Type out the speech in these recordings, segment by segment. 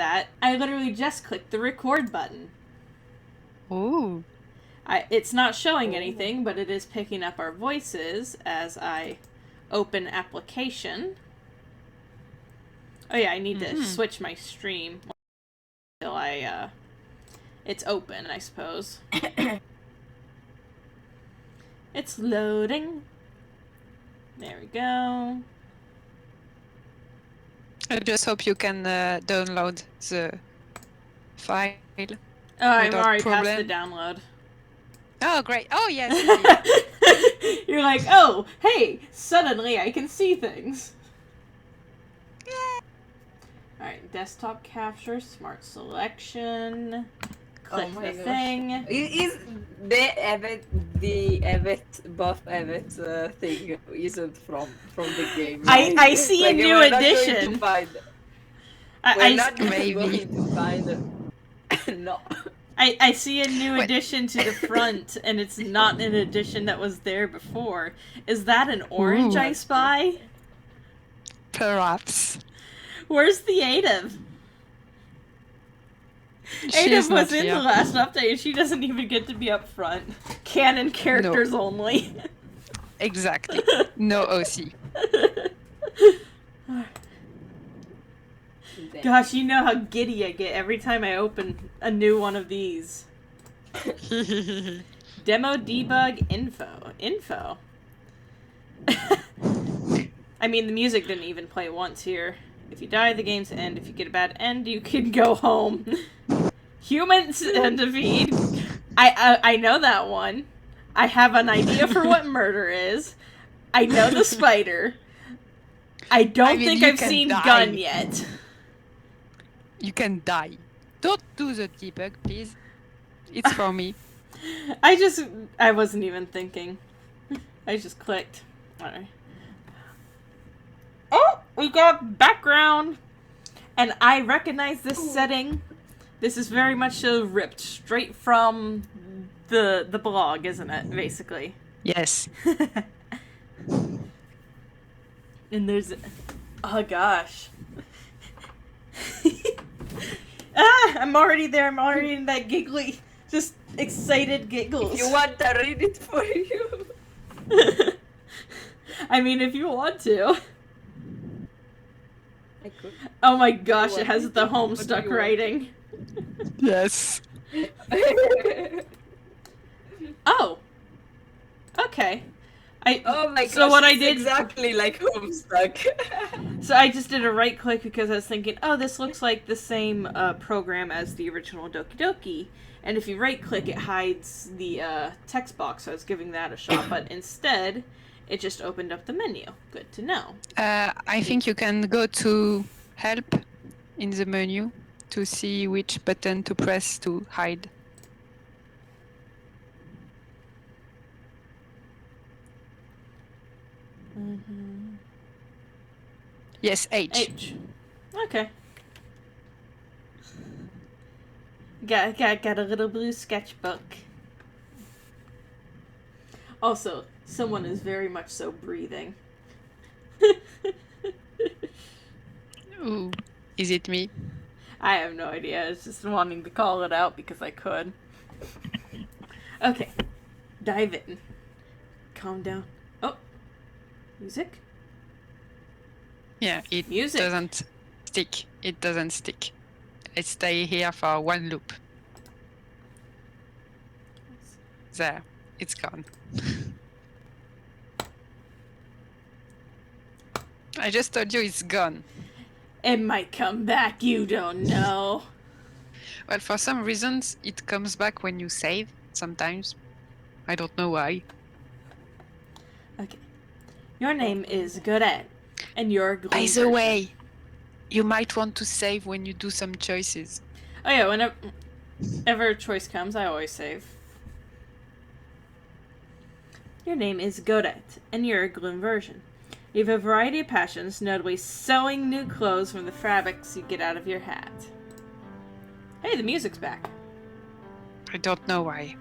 that, I literally just clicked the record button. Ooh. It's not showing anything, but it is picking up our voices as I open application. Oh yeah, I need to switch my stream until it's open, I suppose. It's loading. There we go. I just hope you can download the file. Oh, I'm already problem. past the download. Oh, great. Oh, yes. You're like, oh, hey, suddenly I can see things. Alright, desktop capture, smart selection. Click the thing. Is the buff thing isn't from the game? Right? I see a new addition. We're not going to find no. I see a new addition to the front, and it's not an addition that was there before. Is that an orange I spy? Perhaps. Where's the Adev? Adev was in the last update, and she doesn't even get to be up front. Canon characters only. Exactly. No OC. Gosh, you know how giddy I get every time I open a new one of these. Demo debug info. I mean, the music didn't even play once here. If you die, the game's end. If you get a bad end, you can go home. Human centipede. I know that one. I have an idea for what murder is. I know the spider. I don't think I've seen gun yet. You can die. Don't do the debug, please. It's for me. I wasn't even thinking. I just clicked. Alright. Oh, we got background. And I recognize this setting. This is very much so ripped straight from the blog, isn't it? Basically. Yes. And there's... Oh, gosh. I'm already there. I'm already in that giggly, just excited giggles. If you want, to read it for you. I mean, if you want to. I could. Oh my gosh, it has the Homestuck writing. Yes. Oh. Okay. Oh my gosh, so what I did exactly like Homestuck. So I just did a right click because I was thinking, oh, this looks like the same program as the original Doki Doki. And if you right click, it hides the text box. So I was giving that a shot, but instead, it just opened up the menu. Good to know. I think you can go to help in the menu to see which button to press to hide. Mm-hmm. Yes, H. H. Okay. Got a little blue sketchbook. Also, someone is very much so breathing. Ooh, is it me? I have no idea. I was just wanting to call it out because I could. Okay. Dive in. Calm down. Oh. Music? Yeah, it Music. doesn't stick. It doesn't stick. It stay here for one loop. There, it's gone. I just told you it's gone. It might come back, you don't know. Well, for some reasons, it comes back when you save, sometimes. I don't know why. Okay. Your name is Godet, and you're By the way, you might want to save when you do some choices. Oh yeah, whenever a choice comes, I always save. Your name is Godet, and you're a gloom version. You have a variety of passions, notably sewing new clothes from the fabrics you get out of your hat. Hey, the music's back. I don't know why.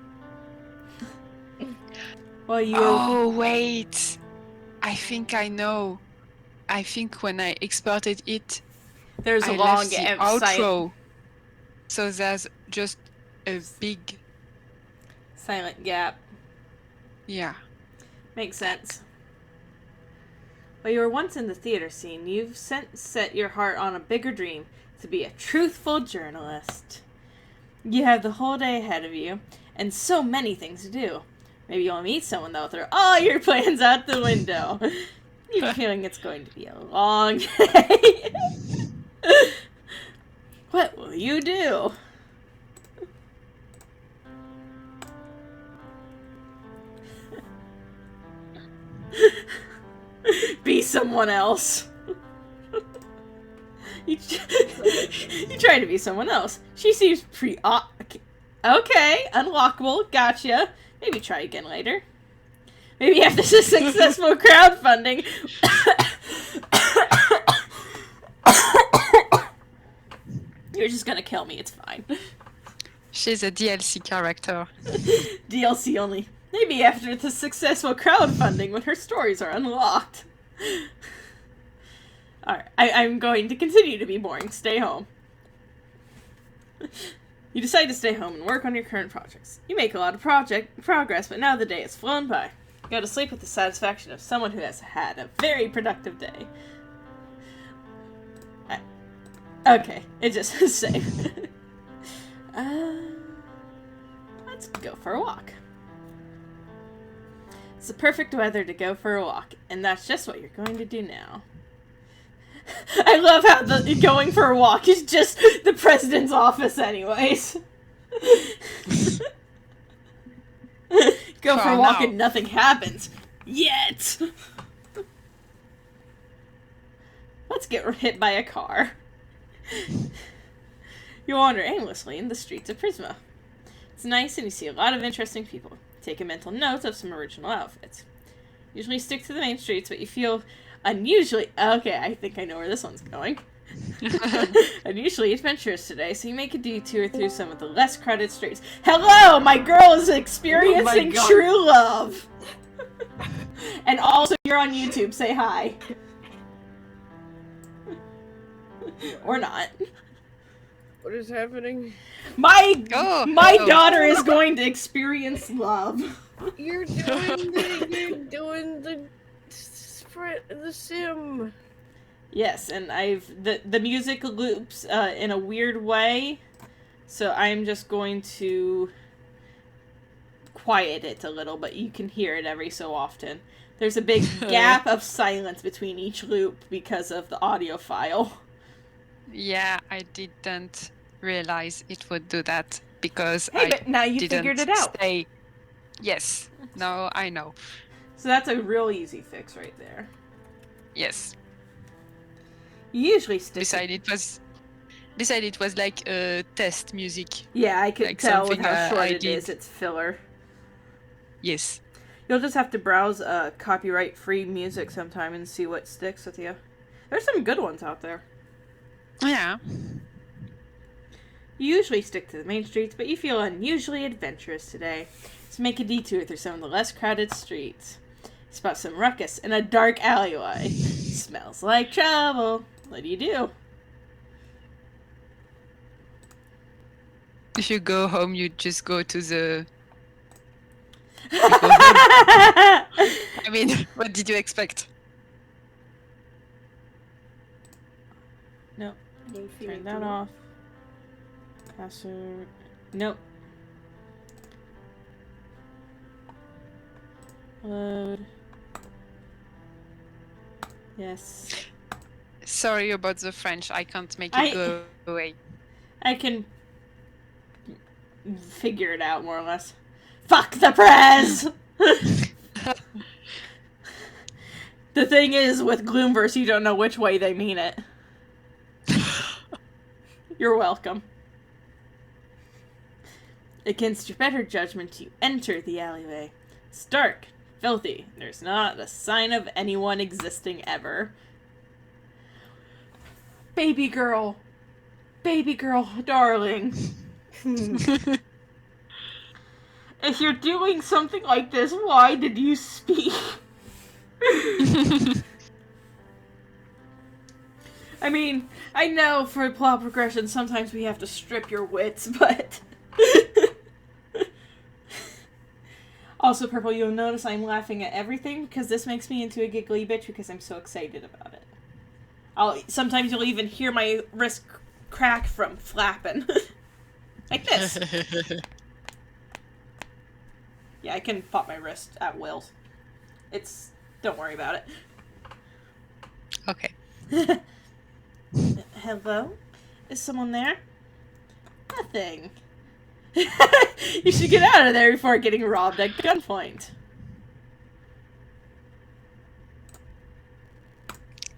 Well, you... Oh, wait. I think I know. I think when I exported it, There's a I long left the outro, so there's just a big silent gap. yeah. Makes sense. While you were once in the theater scene, you've set your heart on a bigger dream, to be a truthful journalist. You have the whole day ahead of you, and so many things to do. Maybe you'll meet someone that'll throw all your plans out the window. You're feeling it's going to be a long day. What will you do? Be someone else. You try to be someone else. She seems okay, unlockable, gotcha. Maybe try again later. Maybe after this successful crowdfunding. You're just gonna kill me, it's fine. She's a DLC character. DLC only. Maybe after the successful crowdfunding when her stories are unlocked. Alright, I'm going to continue to be boring. Stay home. You decide to stay home and work on your current projects. You make a lot of progress, but now the day has flown by. You go to sleep with the satisfaction of someone who has had a very productive day. Okay, it just is safe. Let's go for a walk. It's the perfect weather to go for a walk, and that's just what you're going to do now. I love how the going for a walk is just the president's office anyways. Go for a walk and nothing happens. Yet! Let's get hit by a car. You wander aimlessly in the streets of Prisma. It's nice and you see a lot of interesting people. Take a mental note of some original outfits. Usually stick to the main streets, but you feel unusually... Okay, I think I know where this one's going. Unusually adventurous today, so you make a detour through some of the less crowded streets. Hello! My girl is experiencing true love! And also, you're on YouTube. Say hi. Or not. What is happening? My daughter is going to experience love. You're doing the sim. Yes, and the music loops in a weird way, so I'm just going to quiet it a little, but you can hear it every so often. There's a big gap of silence between each loop because of the audio file. Yeah, I didn't realize it would do that because but now you figured it out. Yes, now I know. So that's a real easy fix right there. Yes. You usually stick. Besides, it was like test music. Yeah, I could like tell with how short it is. It's filler. Yes. You'll just have to browse copyright-free music sometime and see what sticks with you. There's some good ones out there. Yeah. You usually stick to the main streets, but you feel unusually adventurous today. So make a detour through some of the less crowded streets. Spot some ruckus in a dark alleyway. Smells like trouble. What do you do? If you go home, you just go to the... I mean, what did you expect? No. Turn that off. Password. Nope. Load. Yes. Sorry about the French. I can't make it go away. I can figure it out more or less. Fuck the prez! The thing is, with Gloomverse, you don't know which way they mean it. You're welcome. Against your better judgment, you enter the alleyway. It's dark, filthy. There's not a sign of anyone existing ever. Baby girl, darling. If you're doing something like this, why did you speak? I mean, I know for plot progression sometimes we have to strip your wits, but... Also, Purple, you'll notice I'm laughing at everything because this makes me into a giggly bitch because I'm so excited about it. Sometimes you'll even hear my wrist crack from flapping. Like this. Yeah, I can pop my wrist at will. Don't worry about it. Okay. Hello? Is someone there? Nothing. You should get out of there before getting robbed at gunpoint.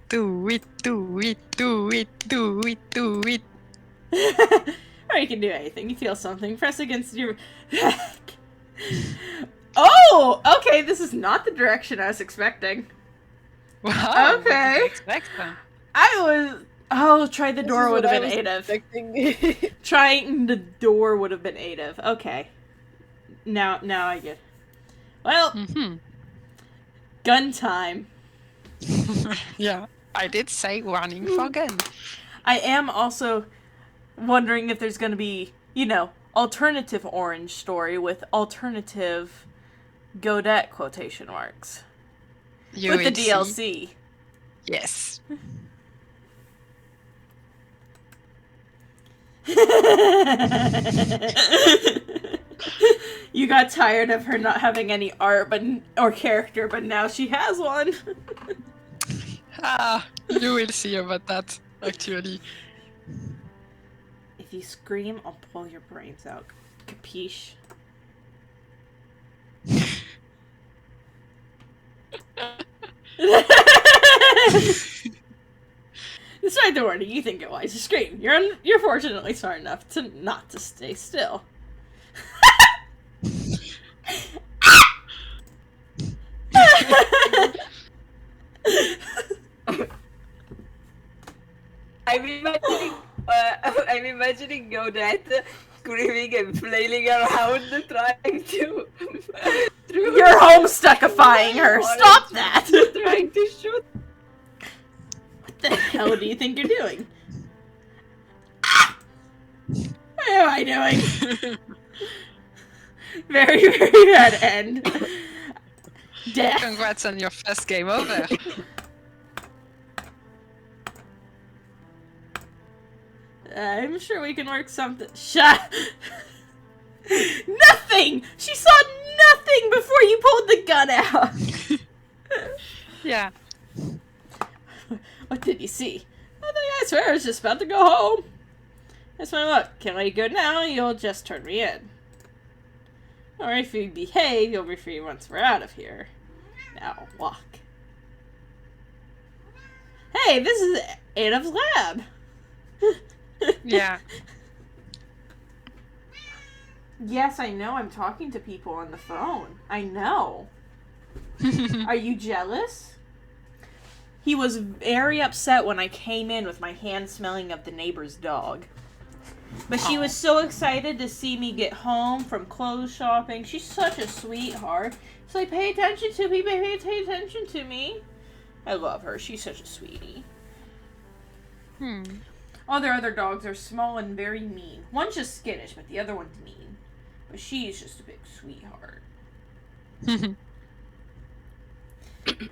Do it, do it, do it, do it, do it. Or you can do anything. You feel something. Press against your back. Oh! Okay, this is not the direction I was expecting. Wow. Okay. What did you expect, then? Try the door would have been native. Trying the door would have been native. Okay. Now I get. Well, gun time. Yeah, I did say warning for gun. I am also wondering if there's going to be, alternative orange story with alternative Godet quotation marks. With the DLC. Yes. You got tired of her not having any art or character, but now she has one. You will see about that, actually. If you scream, I'll pull your brains out. Capiche? Despite the warning, you think it wise to scream. You're fortunately smart enough to not to stay still. I'm imagining Godette screaming and flailing around, trying to. You're homestuckifying her. Stop that. Trying to shoot. What the hell do you think you're doing? What am I doing? Very, very bad end. Death. Congrats on your first game over. I'm sure we can work something. Shut. Nothing. She saw nothing before you pulled the gun out. Yeah. What did you see? Nothing. I swear I was just about to go home. That's my luck. Can't let you go now. You'll just turn me in. Or if you behave, you'll be free once we're out of here. Now walk. Hey, this is Adam's lab. Yeah. Yes, I know. I'm talking to people on the phone. I know. Are you jealous? He was very upset when I came in with my hand smelling of the neighbor's dog. But she was so excited to see me get home from clothes shopping. She's such a sweetheart. She's like, pay attention to me, baby. Pay attention to me. I love her. She's such a sweetie. All their other dogs are small and very mean. One's just skittish, but the other one's mean. But she's just a big sweetheart.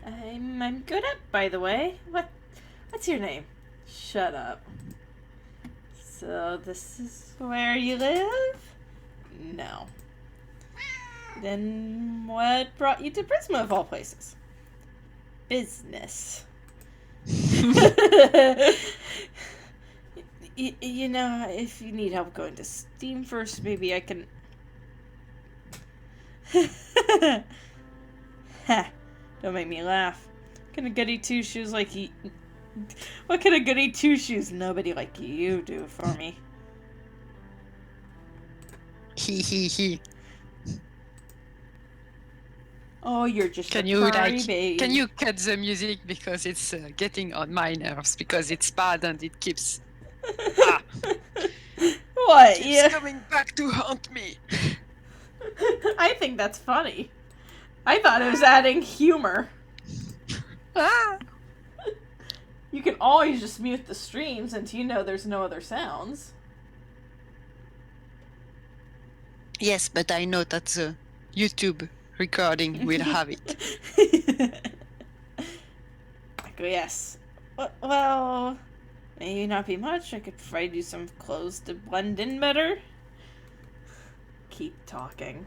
I'm good at, by the way. What's your name? Shut up. So this is where you live? No. Then what brought you to Prisma of all places? Business. You know, if you need help going to Steam first, maybe I can... Ha! Don't make me laugh. What can a goody two-shoes like you... What can a goody two-shoes nobody like you do for me? He. Oh, you're just Can a you furry baby. Can you cut the music because it's getting on my nerves because it's bad and it keeps What? keeps Yeah. coming back to haunt me. I think that's funny. I thought it was adding humor. You can always just mute the stream since you know there's no other sounds. Yes, but I know that the YouTube recording will have it. Yes. Well, maybe not be much. I could provide you some clothes to blend in better. Keep talking.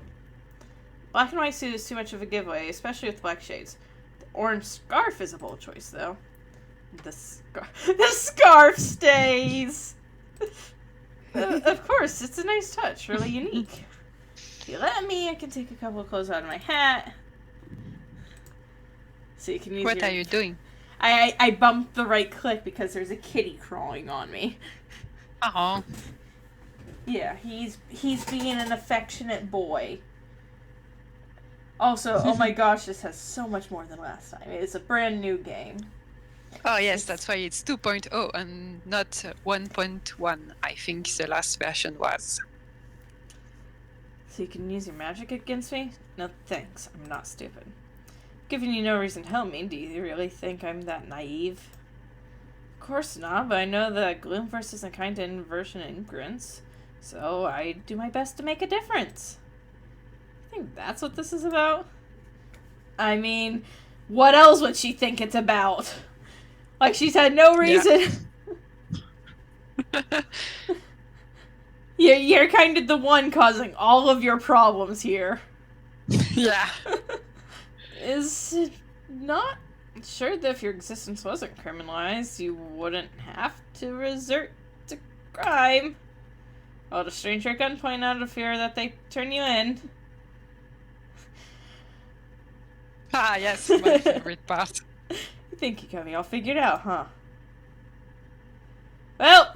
Black and white suit is too much of a giveaway, especially with black shades. The orange scarf is a bold choice, though. The scarf stays! Of course, it's a nice touch, really unique. If you let me, I can take a couple of clothes out of my hat. So you can use What are you doing? I bumped the right click because there's a kitty crawling on me. Oh. Yeah, he's being an affectionate boy. Also, oh my gosh, this has so much more than last time. It's a brand new game. Oh yes, that's why it's 2.0 and not 1.1. I think the last version was. So you can use your magic against me? No thanks, I'm not stupid. Giving you no reason to help me, do you really think I'm that naive? Of course not, but I know that Gloomverse isn't kind to inversion immigrants, so I do my best to make a difference. I think that's what this is about. I mean, what else would she think it's about? Like, she's had no reason. Yeah. You're kind of the one causing all of your problems here. Yeah. Is it not sure that if your existence wasn't criminalized, you wouldn't have to resort to crime? Well, the stranger at gunpoint out of fear that they turn you in. Ah yes, my favorite part. You think you got me all figured out, huh? Well,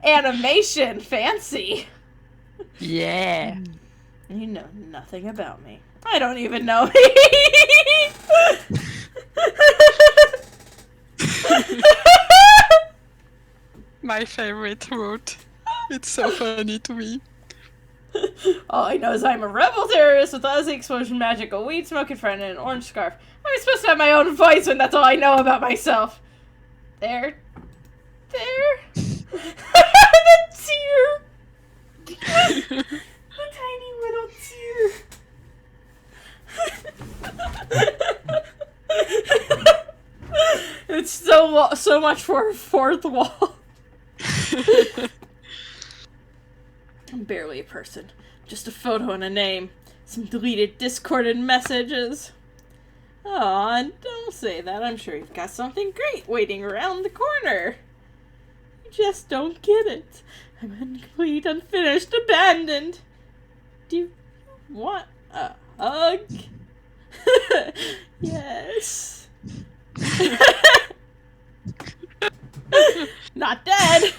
animation, fancy. Yeah. You know nothing about me. I don't even know. My favorite route. It's so funny to me. All I know is I'm a rebel terrorist with Ozzy explosion magic, a weed smoking friend, and an orange scarf. I'm supposed to have my own voice when that's all I know about myself. There. The tear. The tiny little tear. It's so much for a fourth wall. I'm barely a person. Just a photo and a name. Some deleted Discorded messages. Aw, don't say that. I'm sure you've got something great waiting around the corner. You just don't get it. I'm incomplete, unfinished, abandoned. Do you want a hug? Yes. Not dead.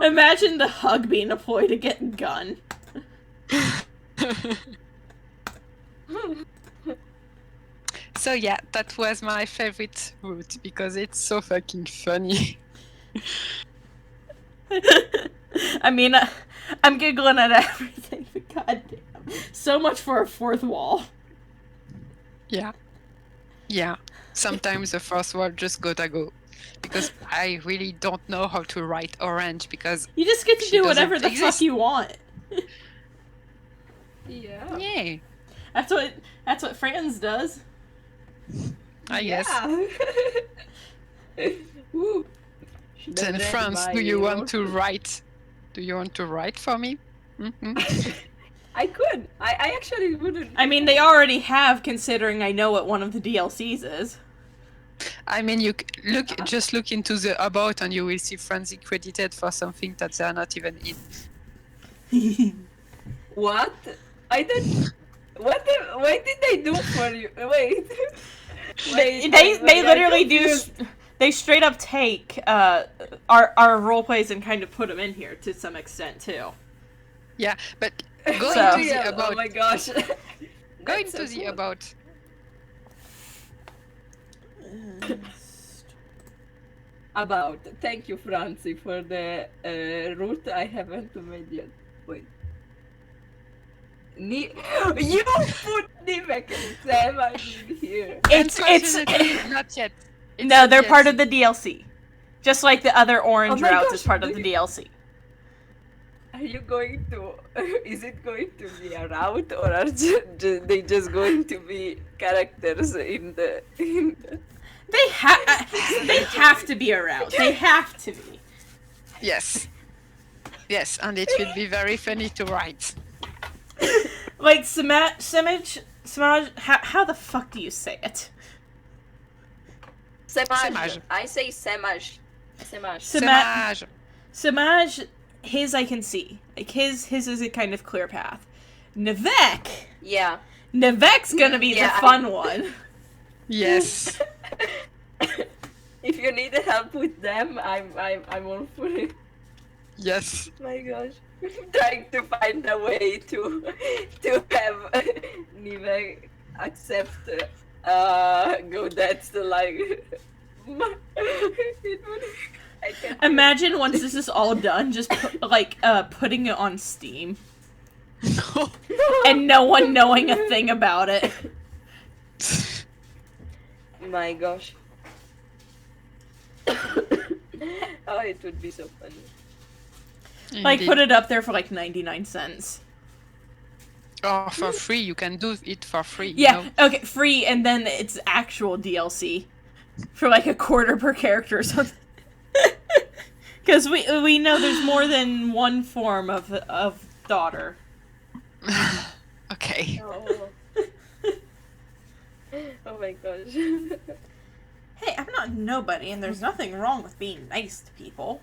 Imagine the hug being a ploy to get gun. So yeah, that was my favorite route because it's so fucking funny. I mean, I'm giggling at everything, but goddamn. So much for a fourth wall. Yeah. Yeah. Sometimes the first word just gotta go. Because I really don't know how to write orange because You just get to she do whatever the doesn't fuck exist. you want. Yeah. Yeah, That's what Franz does. I guess. Woo. Then France, do you want to write? Do you want to write for me? Mm-hmm. I could. I actually wouldn't. I mean, they already have, considering I know what one of the DLCs is. I mean, just look into the about and you will see Francie credited for something that they're not even in. What? I don't. What did they do for you? Wait. They literally do. They straight up take our role plays and kind of put them in here to some extent too. Yeah, but go So- into the about. Oh my gosh. Go That's into so the cool. about. About. Thank you, Francie, for the route I haven't made yet. Wait. You put Nivek and Sam in here. It's Unfortunately, not yet. It's no, a they're part of DLC. the DLC. Just like the other orange Oh my routes gosh, is part of do the you- DLC. Are you going to? Is it going to be a route, or are they just going to be characters in the? They have to be around. They have to be. Yes. Yes, and it will be very funny to write. Like Samaj, how the fuck do you say it? Semaj. Semaj. I say Semaj. Semaj. Semaj. Samaj, his I can see. Like his is a kind of clear path. Nivek, Yeah. Nivek's gonna be the Yeah, fun one. Yes. If you need help with them, I'm all for it. Yes. My gosh. I'm trying to find a way to have Nivek accept Godet's like it would, I can't Imagine once this is all done, just putting it on Steam and no one knowing a thing about it. My gosh. Oh, it would be so funny. Like Indeed. put it up there for like 99 cents. Or for free, you can do it for free. Yeah, You know? okay, free, and then it's actual DLC for like a quarter per character or something. Because we know there's more than one form of daughter. Okay. Oh. Oh my gosh. Hey, I'm not nobody, and there's nothing wrong with being nice to people.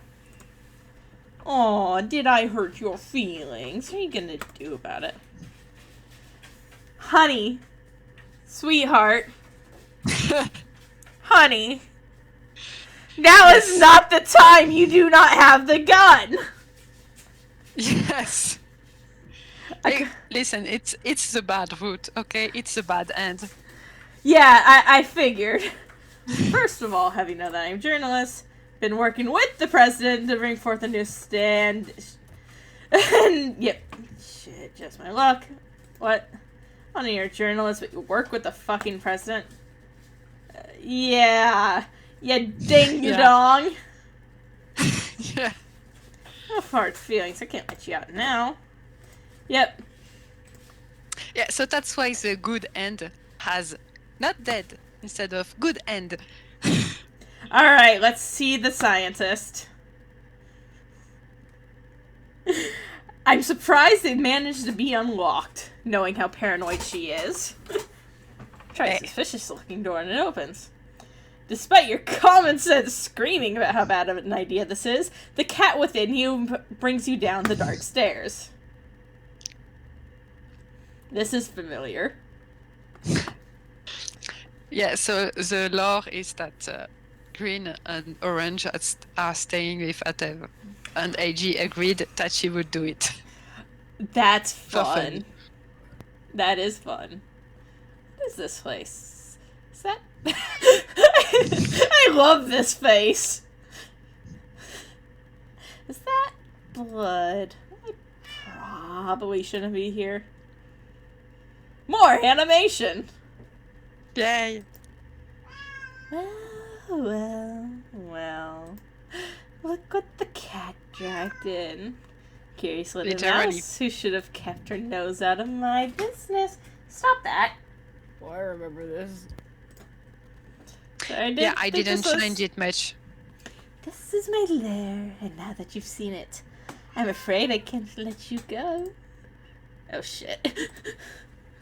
Aw, did I hurt your feelings? What are you gonna do about it? Honey. Sweetheart. Honey. Now is not the time you do not have the gun! Yes. I Listen, it's the bad route, okay? It's the bad end. Yeah, I figured. First of all, have you know that I'm a journalist? Been working with the president to bring forth a new stand. And, yep. Shit, just my luck. What? One of your journalists, but you work with the fucking president? Yeah. Yeah, ding Yeah. dong. Yeah. No hard feelings. I can't let you out now. Yep. Yeah, so that's why the good end has not dead instead of good end. Alright, let's see the scientist. I'm surprised it managed to be unlocked, knowing how paranoid she is. Try a Hey. suspicious looking door and it opens. Despite your common sense screaming about how bad of an idea this is, the cat within you brings you down the dark stairs. This is familiar. Yeah, so the lore is that green and orange are staying with Atev. And AG agreed that she would do it. That's For fun. fun. That is fun. What is this place? Is that... I love this face. Is that blood? I probably shouldn't be here. More animation! Yay! Well. Look what the cat dragged in. Curious little Literally. mouse who should have kept her nose out of my business. Stop that. Well, I remember this. So I Yeah, I think didn't this was- change it much. This is my lair, and now that you've seen it, I'm afraid I can't let you go. Oh shit.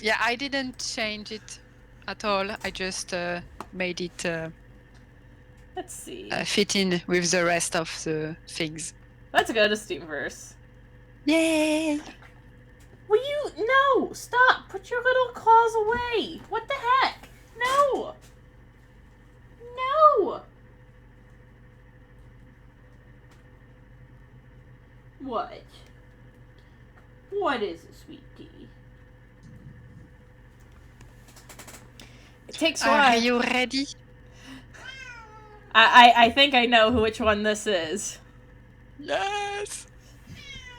Yeah, I didn't change it at all. I just made it Let's see. fit in with the rest of the things. Let's go to Steamverse. Yay! Will you? No! Stop! Put your little claws away! What the heck? No! No! What? What is it, sweetie? It takes a Are while. you ready? I think I know which one this is. Yes!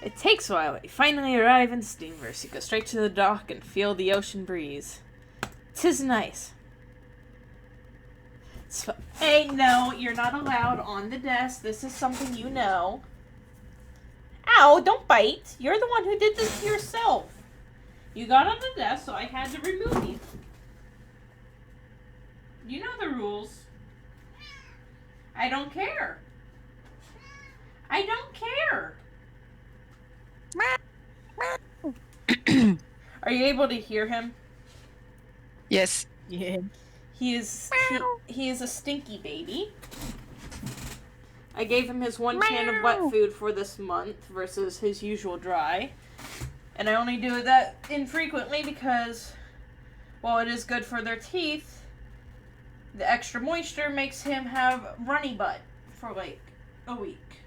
It takes a while, but you finally arrive in Steamverse. You go straight to the dock and feel the ocean breeze. 'Tis nice. Hey, no, you're not allowed on the desk. This is something you know. Ow, don't bite. You're the one who did this to yourself. You got on the desk, so I had to remove you. You know the rules. I don't care. I don't care. Are you able to hear him? Yes. Yeah. He is a stinky baby. I gave him his 1 can of wet food for this month versus his usual dry. And I only do that infrequently because while it is good for their teeth, the extra moisture makes him have runny butt for like a week.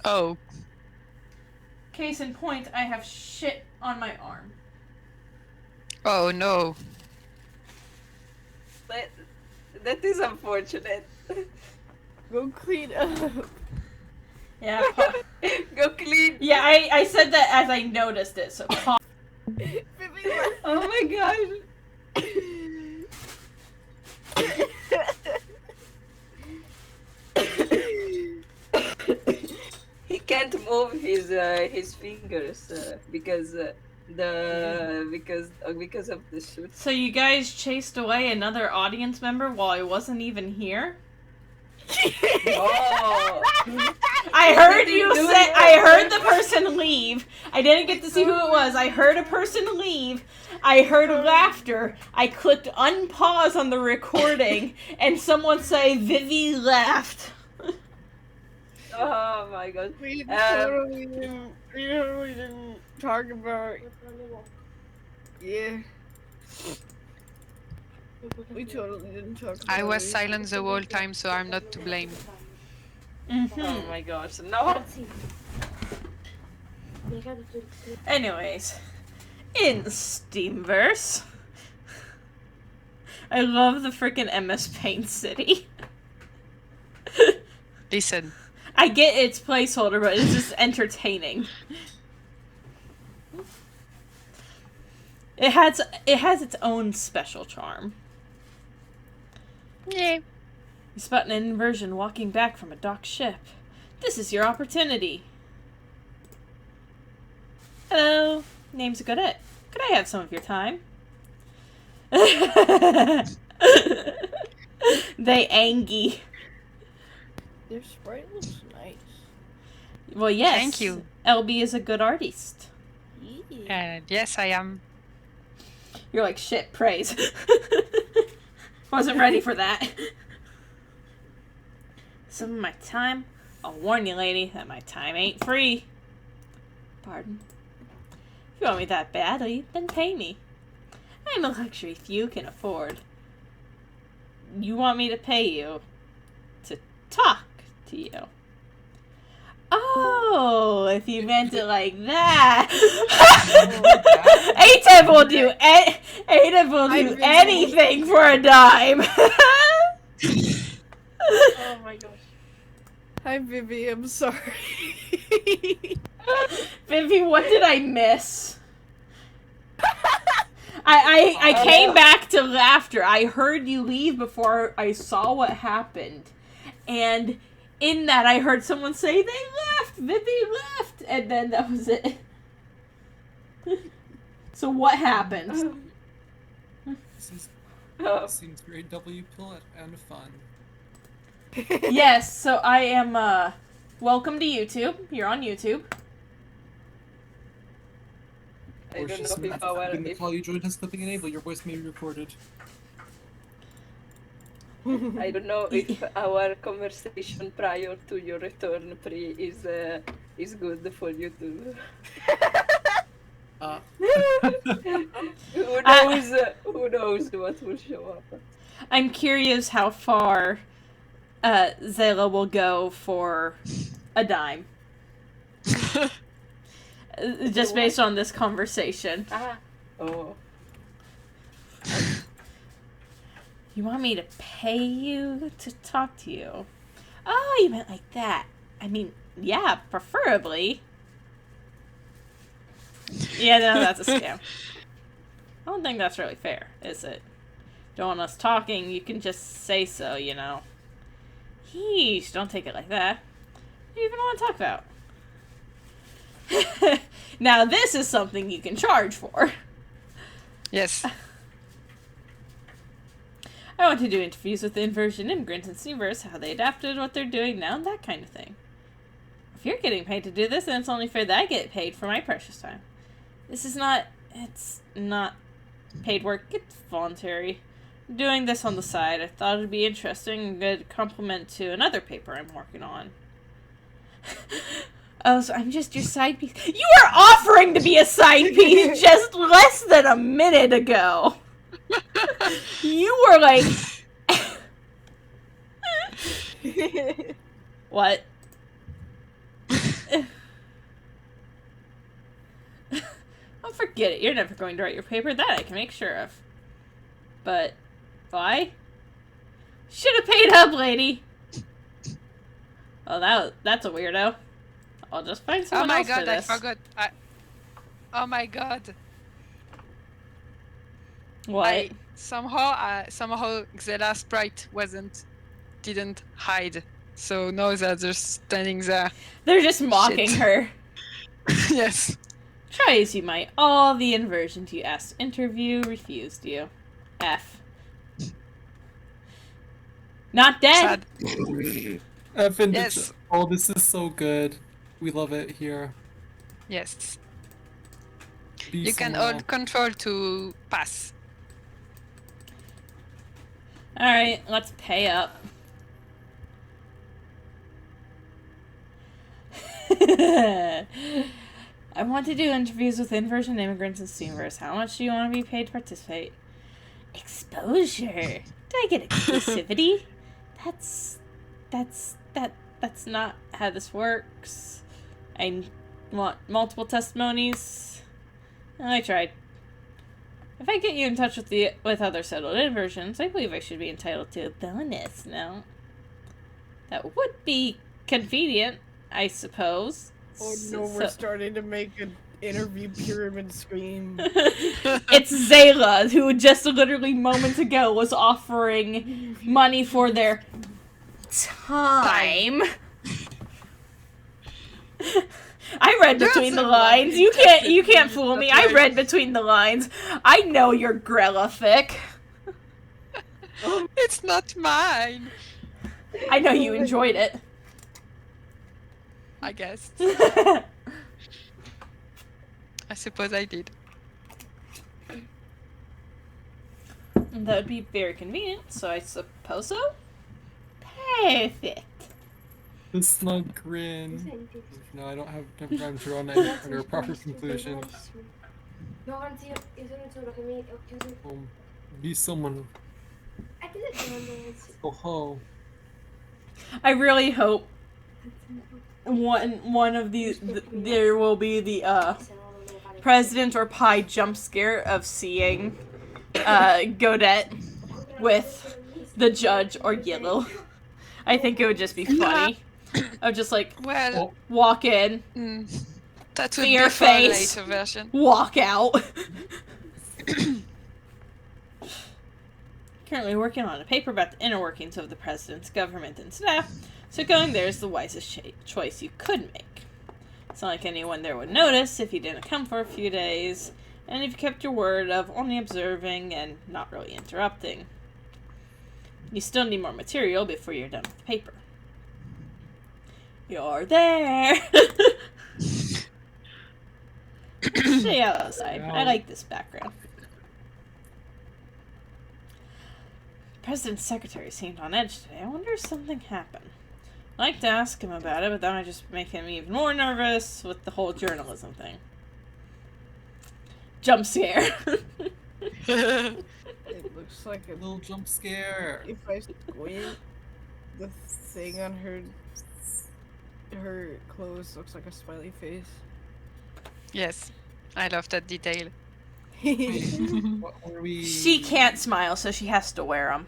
Oh. Case in point, I have shit on my arm. Oh no. That is unfortunate. Go clean up. Yeah, Go clean. yeah. I said that as I noticed it. So Oh my gosh. He can't move his fingers because because of the shoot. So you guys chased away another audience member while I wasn't even here? Oh. I heard didn't you do say. it. I heard the person leave. I didn't get to see who it was. I heard a person leave. I heard laughter. I clicked unpause on the recording, and someone say, "Vivi laughed." Oh my god. We totally didn't talk about. Yeah. We totally didn't talk about I was it. silent the whole time, so I'm not to blame. Oh my gosh. No. Anyways, in Steamverse, I love the frickin' MS Paint City. Listen. I get its placeholder, but it's just entertaining. It has its own special charm. Yeah. You spot an inversion walking back from a docked ship. This is your opportunity. Hello, name's Godet. Could I have some of your time? They angy. Their sprite looks nice. Well, yes. Thank you. LB is a good artist. Yeah. Yes, I am. You're like, shit, praise. Wasn't ready for that. Some of my time? I'll warn you, lady, that my time ain't free. Pardon? If you want me that badly, then pay me. I'm a luxury few can afford. You want me to pay you to talk to you. Oh, if you meant it like that. ATEV will do anything for a dime. Oh my gosh. Hi, Vivi. I'm sorry. Vivi, what did I miss? I came back to laughter. I heard you leave before I saw what happened. And in that, I heard someone say, they left! Vivi left! And then that was it. So what happened? Seems very W pill and fun. Yes, so I am, welcome to YouTube. You're on YouTube. I don't Portia's know if our in the call you joined has clipping enabled. Your voice may be recorded. I don't know if our conversation prior to your return is good for YouTube. Who knows what will show up? I'm curious how far Zayla will go for a dime. Just based on this conversation. Oh. You want me to pay you to talk to you? Oh, you meant like that. I mean, yeah, preferably. Yeah, no, that's a scam. I don't think that's really fair, is it? Don't want us talking, you can just say so, you know. Yeesh, don't take it like that. What do you even want to talk about? Now this is something you can charge for. Yes. I want to do interviews with inversion immigrants and see how they adapted, what they're doing now, and that kind of thing. If you're getting paid to do this, then it's only fair that I get paid for my precious time. It's not paid work, it's voluntary. I'm doing this on the side. I thought it'd be interesting and good compliment to another paper I'm working on. Oh, so I'm just your side piece. You were offering to be a side piece just less than a minute ago. You were like... What? Oh, forget it. You're never going to write your paper. That I can make sure of. But... why? Should have paid up, lady. Oh, that's a weirdo. I'll just find Oh someone my else for god, I this. forgot. Oh my god. What? Somehow Xela Sprite didn't hide. So now they're just standing there. They're just mocking Shit. her. Yes. Try as you might, all the inversions you asked to interview refused you. F. Not dead. Sad. Evan, Yes. oh, this is so good. We love it here. Yes. Be You can someone hold control to pass. Alright, let's pay up. I want to do interviews with inversion immigrants and steamers. How much do you want to be paid to participate? Exposure. Do I get exclusivity? That's not how this works. I want multiple testimonies. I tried. If I get you in touch with other settled inversions, I believe I should be entitled to a bonus. No, that would be convenient, I suppose. Oh no, we're starting to make an interview pyramid scheme. It's Zayla, who just literally moments ago was offering money for their time. I read between the lines. You can't fool me. I read between the lines. I know you're Grellific. It's not mine. I know you enjoyed it. I guess. I suppose I did. That would be very convenient, so I suppose so. Perfect. The snug grin. No, I don't have time to run under a proper conclusion. Be someone. Go home. I really hope one of these there will be the President or Pie jump scare of seeing Godette with the judge or Yellow. I think it would just be funny. Of just like Well, walk in, that would see be your for a face. later version. walk out. Currently working on a paper about the inner workings of the president's government and staff, so going there is the wisest choice you could make. It's not like anyone there would notice if you didn't come for a few days, and if you kept your word of only observing and not really interrupting. You still need more material before you're done with the paper. You're there! Show you outside. I like this background. President's secretary seemed on edge today. I wonder if something happened. I'd like to ask him about it, but that might just make him even more nervous with the whole journalism thing. Jump scare. It looks like A little jump scare. if I squint, the thing on her clothes looks like a smiley face. Yes, I love that detail. What were we? She can't smile, so she has to wear them.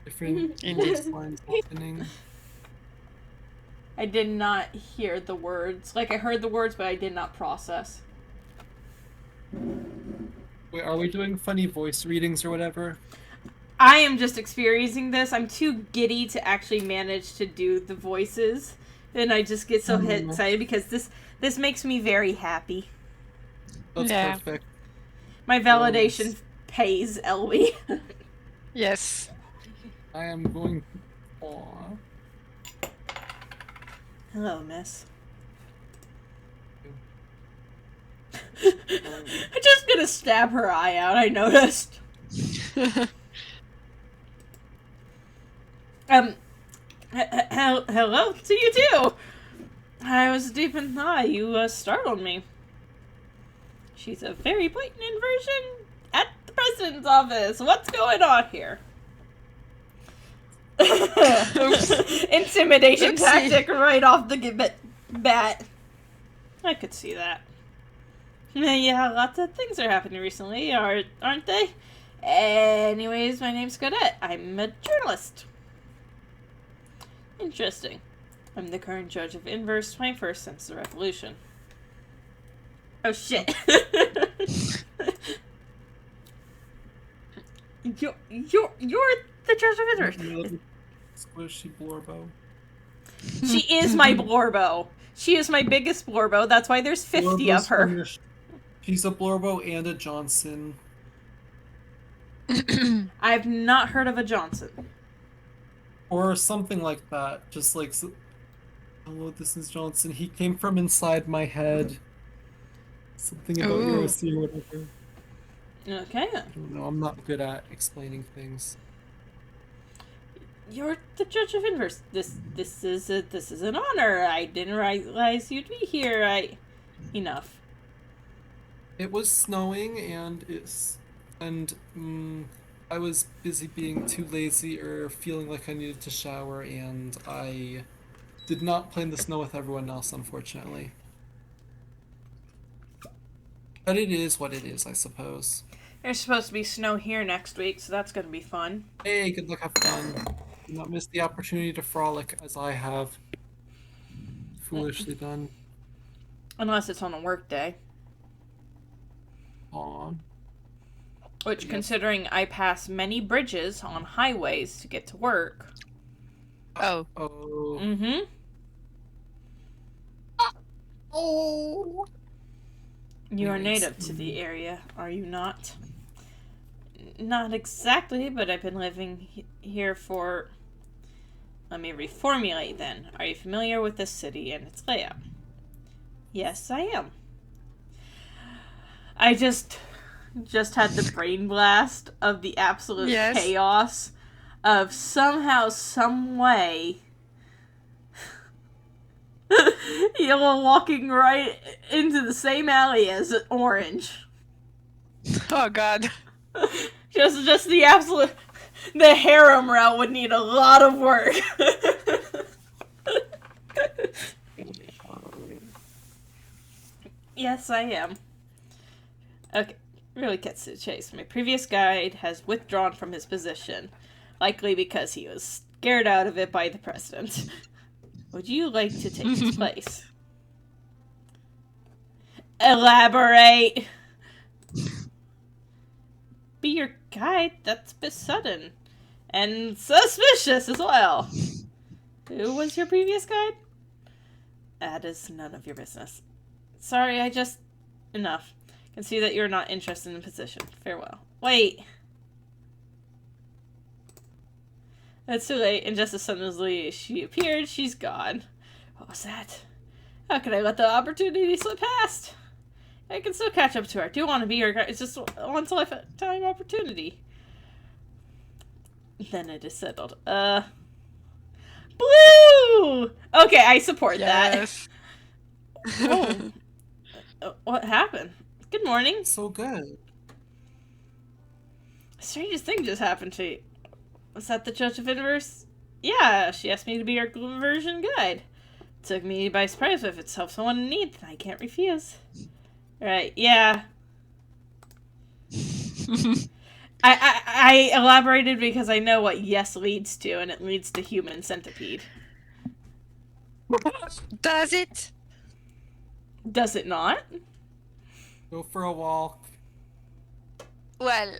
Different Indeed. lines happening. I did not hear the words. Like, I heard the words, but I did not process. Wait, are we doing funny voice readings or whatever? I am just experiencing this. I'm too giddy to actually manage to do the voices. And I just get so Oh. excited because this makes me very happy. That's Yeah. perfect. My validation pays, Elby. Yes. I am going. Aw. Hello, miss. I'm just gonna stab her eye out, I noticed. Hello to you too! I was deep in thought. You, startled me. She's a very blatant inversion at the president's office. What's going on here? Intimidation Oopsie. tactic right off the bat. I could see that. Yeah, lots of things are happening recently, aren't they? Anyways, my name's Cadet. I'm a journalist. Interesting. I'm the current judge of Inverse 21st since the revolution. Oh shit. you're the judge of Inverse. Squishy Blorbo. She is my Blorbo. She is my biggest Blorbo. That's why there's 50 of her. She's a Blorbo and a Johnson. I've not heard of a Johnson. Or something like that. Just like, hello, this is Johnson. He came from inside my head. Something about Ooh. your OC or whatever. Okay. I don't know. I'm not good at explaining things. You're the judge of Inverse. This is an honor. I didn't realize you'd be here. Enough. It was snowing and I was busy being too lazy or feeling like I needed to shower, and I did not play in the snow with everyone else, unfortunately. But it is what it is, I suppose. There's supposed to be snow here next week, so that's gonna be fun. Hey, good luck, have fun. Do not miss the opportunity to frolic as I have foolishly done. Unless it's on a work day. Aw. Which, Yep. considering I pass many bridges on highways to get to work. Oh. Oh. Mm-hmm. Oh. You are Nice. native to the area, are you not? Not exactly, but I've been living here for... Let me reformulate then. Are you familiar with this city and its layout? Yes, I am. I just had the brain blast of the absolute Yes. chaos of somehow, some way, you're walking right into the same alley as Orange. Oh god. Just the absolute... The harem route would need a lot of work. Yes, I am. Okay, really gets to the chase. My previous guide has withdrawn from his position, likely because he was scared out of it by the president. Would you like to take his place? Elaborate! Be your guide? That's a bit sudden. And suspicious as well. Who was your previous guide? That is none of your business. Sorry, Enough. Can see that you're not interested in the position. Farewell. Wait! It's too late, and just as suddenly as she appeared, she's gone. What was that? How could I let the opportunity slip past? I can still catch up to her. I do want to be her guide. It's just a once-in-a-lifetime opportunity. Then it is settled. Blue! Okay, I support Yes. that. Oh. What happened? Good morning. So good. Strangest thing just happened to you. Was that the Judge of Inverse? Yeah, she asked me to be her version guide. Took me by surprise. If it's help someone in need, then I can't refuse. Right, yeah. I elaborated because I know what yes leads to, and it leads to human centipede. Does it? Does it not? Go for a walk. Well,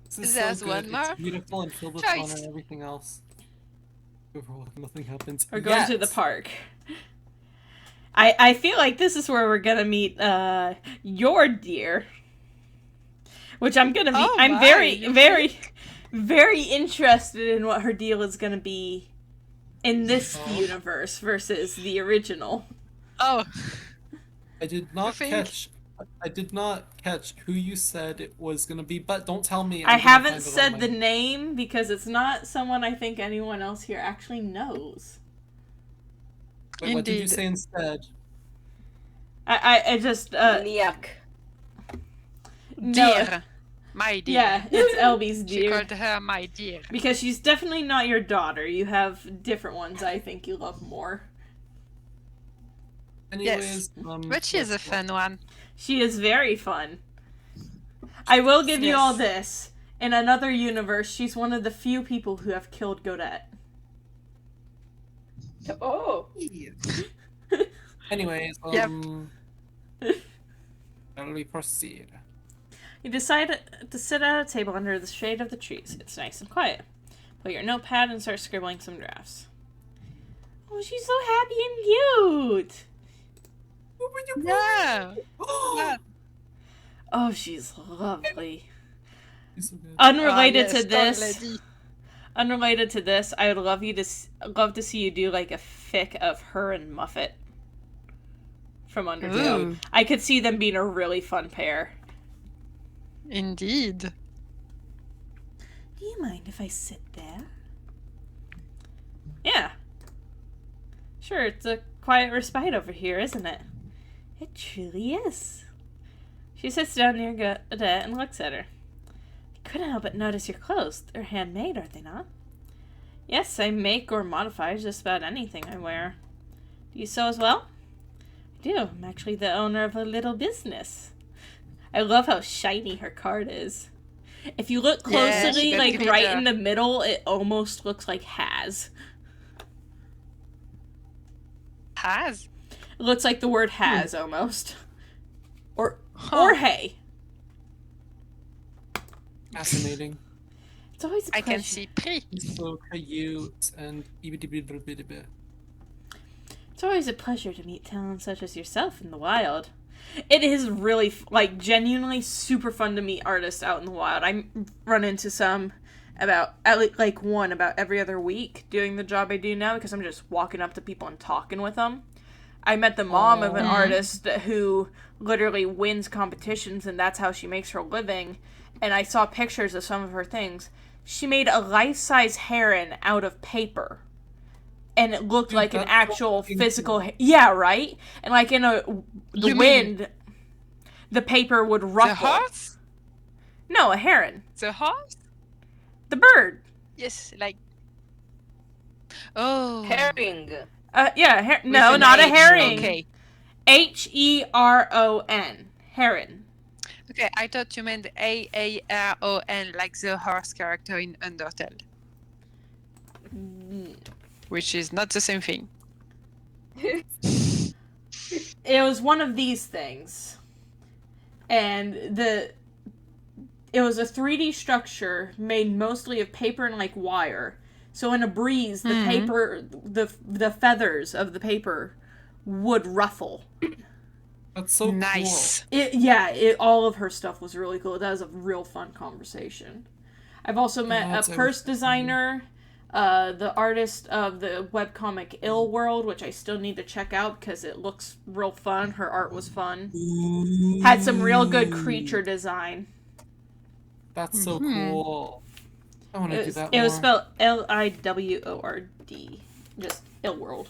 This is there's so one good. more It's beautiful and filled with choice. fun and everything else. Overall, nothing happens. We're going to the yet. park. I feel like this is where we're gonna meet your deer. Which I'm gonna be Oh I'm my, very, you very, very interested in what her deal is gonna be in this Oh. universe versus the original. Oh, I did not think- catch. I did not catch who you said it was gonna be, but don't tell me. I I'm gonna haven't find it on said my- the name because it's not someone I think anyone else here actually knows. Wait, what did you Indeed. say instead? I just Niak. no, dear. My dear. yeah, it's Elby's She deer. called her my dear. Because she's definitely not your daughter. You have different ones I think you love more. Anyways, But she is a fun one. She is very fun. I will give you all Yes. this. In another universe, she's one of the few people who have killed Godette. Oh. Anyways, Yep. How do we proceed? You decide to sit at a table under the shade of the trees. It's nice and quiet. Pull your notepad and start scribbling some drafts. Oh, she's so happy and cute! Yeah. Yeah. Oh, she's lovely. He's so good. Unrelated yes, to this, lady. unrelated to this, I would love love to see you do like a fic of her and Muffet from Undertale. Ooh, I could see them being a really fun pair. indeed. Do you mind if I sit there? Yeah. Sure, it's a quiet respite over here, isn't it? It truly is. She sits down near Godette and looks at her. I couldn't help but notice your clothes. They're handmade, are they not? Yes, I make or modify just about anything I wear. Do you sew as well? I do. I'm actually the owner of a little business. I love how shiny her card is. If you look Yeah, closely, she got like glitter. right in the middle, it almost looks like has. Has. It looks like the word has almost. Or Huh. hey. Fascinating. It's always a I pleasure. can see pre. He's so cute and ibidibidibidibid. It's always a pleasure to meet talent such as yourself in the wild. It is really, like, genuinely super fun to meet artists out in the wild. I run into some about every other week doing the job I do now because I'm just walking up to people and talking with them. I met the mom of an Aw. artist who literally wins competitions and that's how she makes her living. And I saw pictures of some of her things. She made a life-size heron out of paper. And it looked Dude, like an that's actual fucking physical... cool. Yeah, right? And like in the You mean wind, the paper would ruffle. The horse? No, a heron. The horse? The bird. Yes, like. Oh. Herring. Yeah, with no, an not a H. herring. Okay. Heron. Heron. Okay, I thought you meant Aaron, like the horse character in Undertale, which is not the same thing. It was one of these things. And it was a 3D structure made mostly of paper and like wire. So in a breeze, the Mhm. paper, the feathers of the paper would ruffle. That's so Nice. All of her stuff was really cool. That was a real fun conversation. I've also met That's a purse designer, the artist of the webcomic Ill World, which I still need to check out because it looks real fun. Her art was fun. cool. Had some real good creature design. That's so Mhm. cool. I want to do that It was more. spelled Liword. Just Ill World.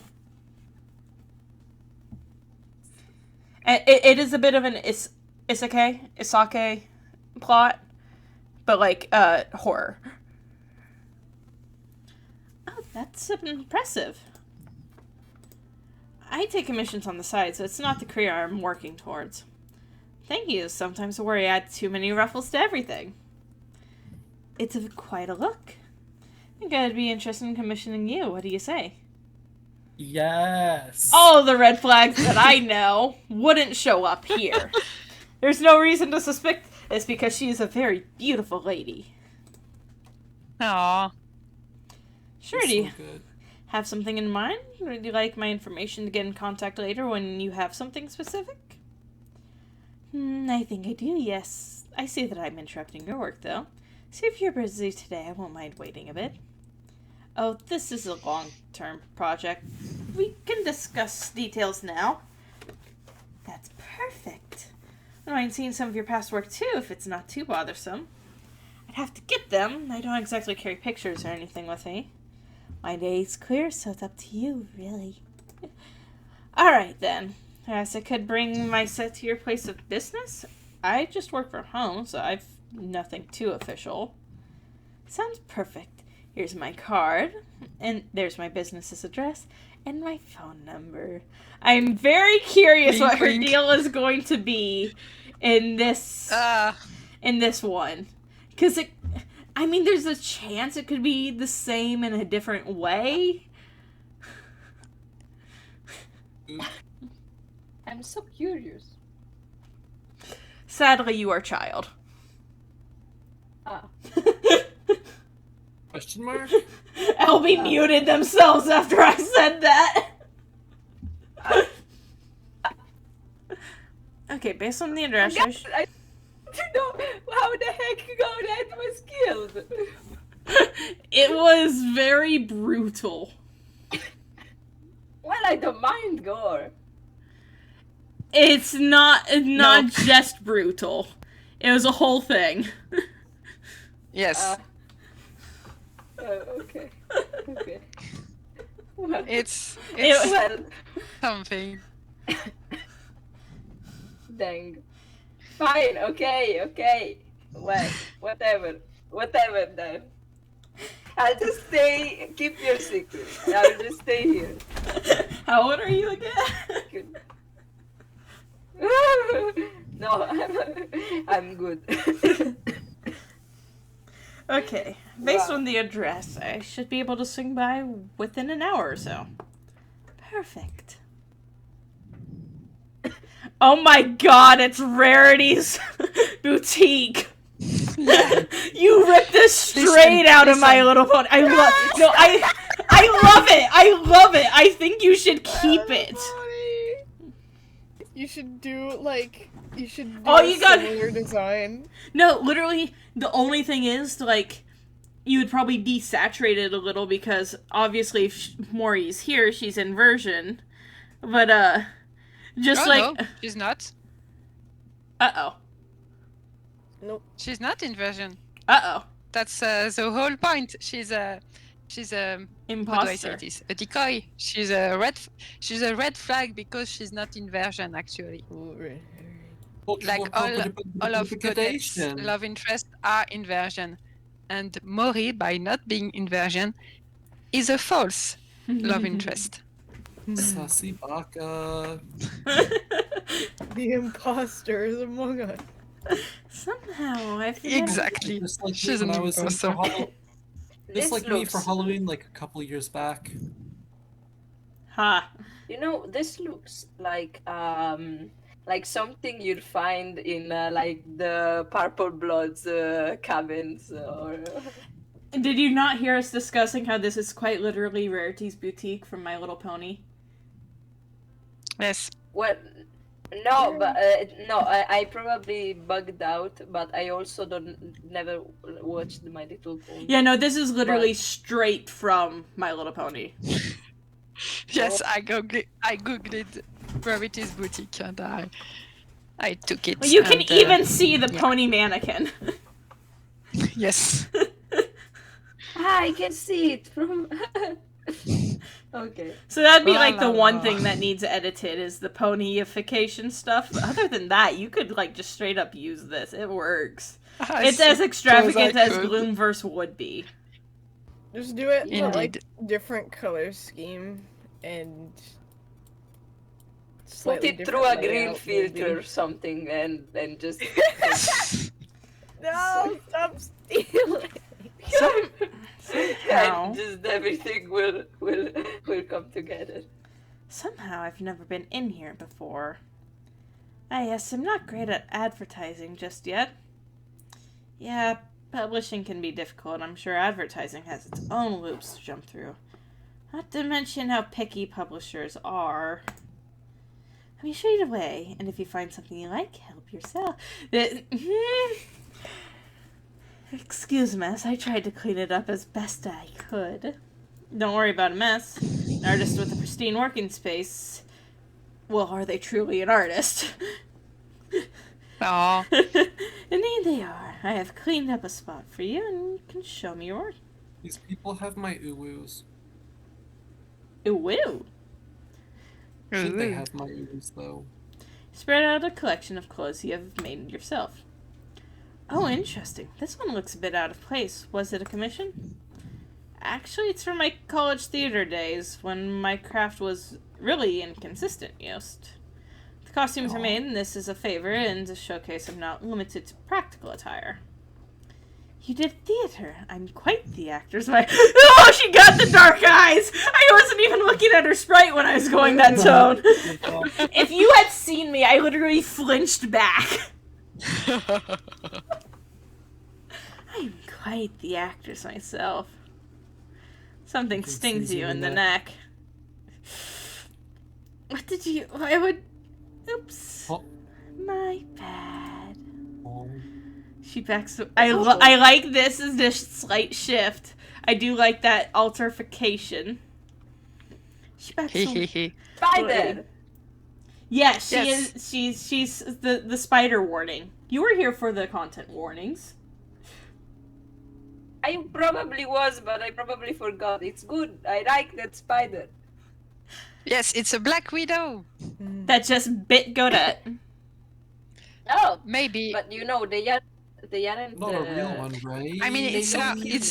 And it is a bit of an isekai plot, but like horror. Oh, that's impressive. I take commissions on the side, so it's not the career I'm working towards. Thank you. Sometimes I worry I add too many ruffles to everything. It's quite a look. I think I'd be interested in commissioning you. What do you say? Yes. All the red flags that I know wouldn't show up here. There's no reason to suspect It's because she is a very beautiful lady. Aw. Sure, It's do you so good. have something in mind? Would you like my information to get in contact later when you have something specific? I think I do, yes. I see that I'm interrupting your work, though. See if you're busy today, I won't mind waiting a bit. Oh, this is a long-term project. We can discuss details now. That's perfect. I don't mind seeing some of your past work, too, if it's not too bothersome. I'd have to get them. I don't exactly carry pictures or anything with me. My day's clear, so it's up to you, really. Alright, then. Yes, I could bring my set to your place of business. I just work from home, so I've nothing too official. Sounds perfect. Here's my card, and there's my business's address, and my phone number. I'm very curious Wink, what her wink. deal is going to be in this one. Because there's a chance it could be the same in a different way. I'm so curious. Sadly, you are child. Ah. Question mark? LB muted themselves after I said that. Okay, based on the address, I don't know how the heck that was killed. it was very brutal. Well, I don't mind gore. It's not No. just brutal. It was a whole thing. Yes. Okay. Okay. Well, It's well, something. dang. Fine. Okay. Well, whatever then. I'll just stay. Keep your secret. I'll just stay here. How old are you again? Good. No, I'm good. Okay, based Wow. on the address, I should be able to swing by within an hour or so. Perfect. Oh my god, it's Rarity's Boutique. You ripped this straight out of My Little Pony. I love it. I love it. I think you should keep it. You should do Oh, a you got- similar design. No, literally, the only thing is, you would probably desaturate it a little because, obviously, if Mori's here, she's inversion. But, just No, she's not. Uh-oh. Nope. She's not inversion. Uh-oh. That's the whole point. She's a how do I say Imposter. this? A decoy. She's a red flag because she's not inversion actually. Like all of Godet's love interests are inversion, and Mori, by not being inversion, is a false love interest. Sassy Baka. The imposter is among us. Somehow, I feel Exactly. Just like She's when an I was in imposter. just like me for Halloween like a couple of years back. Ha. You know, this looks like something you'd find in like the Purple Bloods cabins or. Did you not hear us discussing how this is quite literally Rarity's Boutique from My Little Pony? Yes. Well, no, but no, I probably bugged out, but I also never watched My Little Pony. Yeah, no, this is literally Right. straight from My Little Pony. Yes, I googled Rarity's Boutique and I took it. You can and, even see the yeah. pony mannequin. Yes. I can see it from. Okay. So that'd be La, like the la, one la. thing that needs edited is the ponyification stuff. But other than that, you could just straight up use this. It works. It's as extravagant as Gloomverse would be. Just do it, but like Indeed. different color scheme and. Put slightly it different through a green layout, filter maybe. or something and just. No, stop stealing. Somehow, And just everything will come together. somehow I've never been in here before. Ah, yes, I'm not great at advertising just yet. Yeah, publishing can be difficult. I'm sure advertising has its own loops to jump through. Not to mention how picky publishers are. Let me show you the way, and if you find something you like, help yourself. Excuse mess, I tried to clean it up as best I could. Don't worry about a mess. An artist with a pristine working space. Well, are they truly an artist? Aw. Indeed they are. I have cleaned up a spot for you, and you can show me your work. These people have my uwoos. Ooh. I think they have my uwoos, though. Spread out a collection of clothes you have made yourself. Oh, interesting. This one looks a bit out of place. Was it a commission? Actually, it's from my college theater days, when my craft was really inconsistent, Yost. The costumes are made, and this is a favor, and to showcase I'm not limited to practical attire. You did theater. I'm quite the actor's wife. Oh, she got the dark eyes! I wasn't even looking at her sprite when I was going that tone. If you had seen me, I literally flinched back. I'm quite the actress myself. Something stings you in the neck. What did you... I would... Oops. Oh. My bad. Oh. She backs... I like this as this slight shift. I do like that alterification. She backs away. Spider! Yeah, she is... She's the spider warning. You were here for the content warnings. I probably was, but I probably forgot. It's good. I like that spider. Yes, it's a black widow. That just bit Godette. Oh, Maybe. but you know, they aren't... Not a real one, right? I mean, it's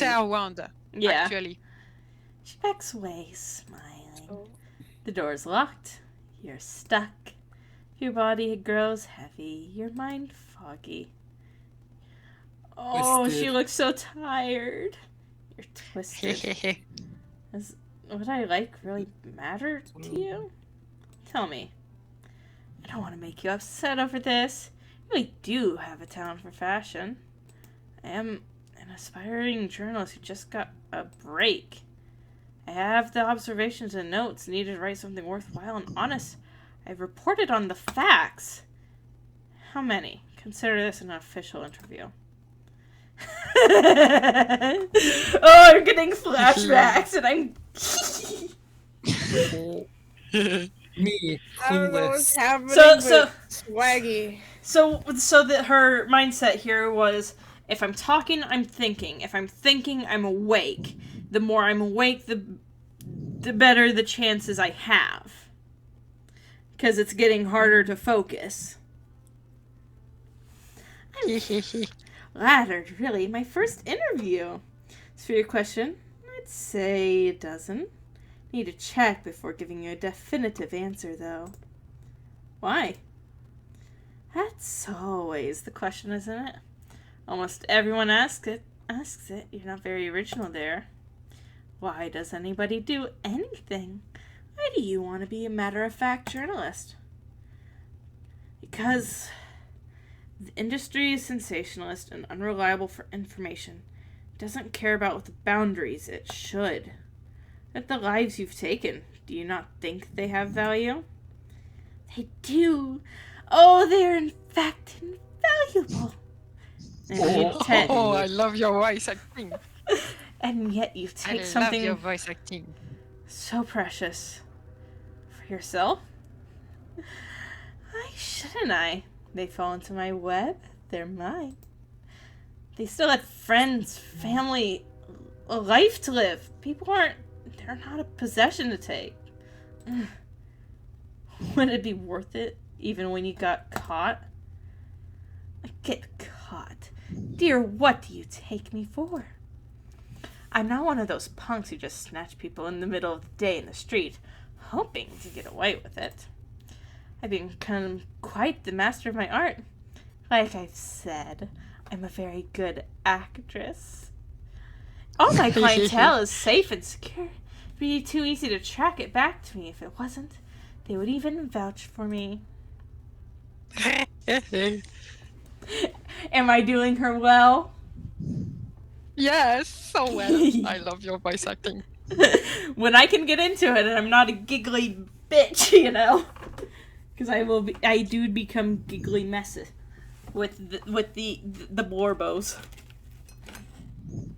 a wand, Yeah. actually. She backs away, smiling. Oh. The door's locked. You're stuck. Your body grows heavy. Your mind foggy. Oh, Twisted. she looks so tired. You're twisted. Does what I like really matter to you? Tell me. I don't want to make you upset over this. You really do have a talent for fashion. I am an aspiring journalist who just got a break. I have the observations and notes needed to write something worthwhile and honest. I've reported on the facts. How many? Consider this an official interview. Oh, I'm getting flashbacks, and I'm. Me, I don't know what's clueless. happening, So- but swaggy. So that her mindset here was: if I'm talking, I'm thinking. If I'm thinking, I'm awake. The more I'm awake, the better the chances I have. Because it's getting harder to focus. Flattered, really. My first interview. As for your question, I'd say it doesn't. Need to check before giving you a definitive answer, though. Why? That's always the question, isn't it? Almost everyone asks it. You're not very original there. Why does anybody do anything? Why do you want to be a matter-of-fact journalist? Because the industry is sensationalist and unreliable for information. It doesn't care about the boundaries it should. At the lives you've taken, do you not think they have value? They do. Oh, they're in fact invaluable. Oh, I love your voice acting. And yet you take I something love your voice acting. so precious for yourself. Why shouldn't I? They fall into my web. They're mine. They still had friends, family, a life to live. They're not a possession to take. Would it be worth it, even when you got caught? Get caught? Dear, what do you take me for? I'm not one of those punks who just snatch people in the middle of the day in the street, hoping to get away with it. I've become quite the master of my art. Like I've said, I'm a very good actress. All my clientele is safe and secure. It'd be too easy to track it back to me if it wasn't. They would even vouch for me. Am I doing her well? Yes, so well. I love your voice acting. When I can get into it and I'm not a giggly bitch, you know, because I do become giggly messes with the Borbos. You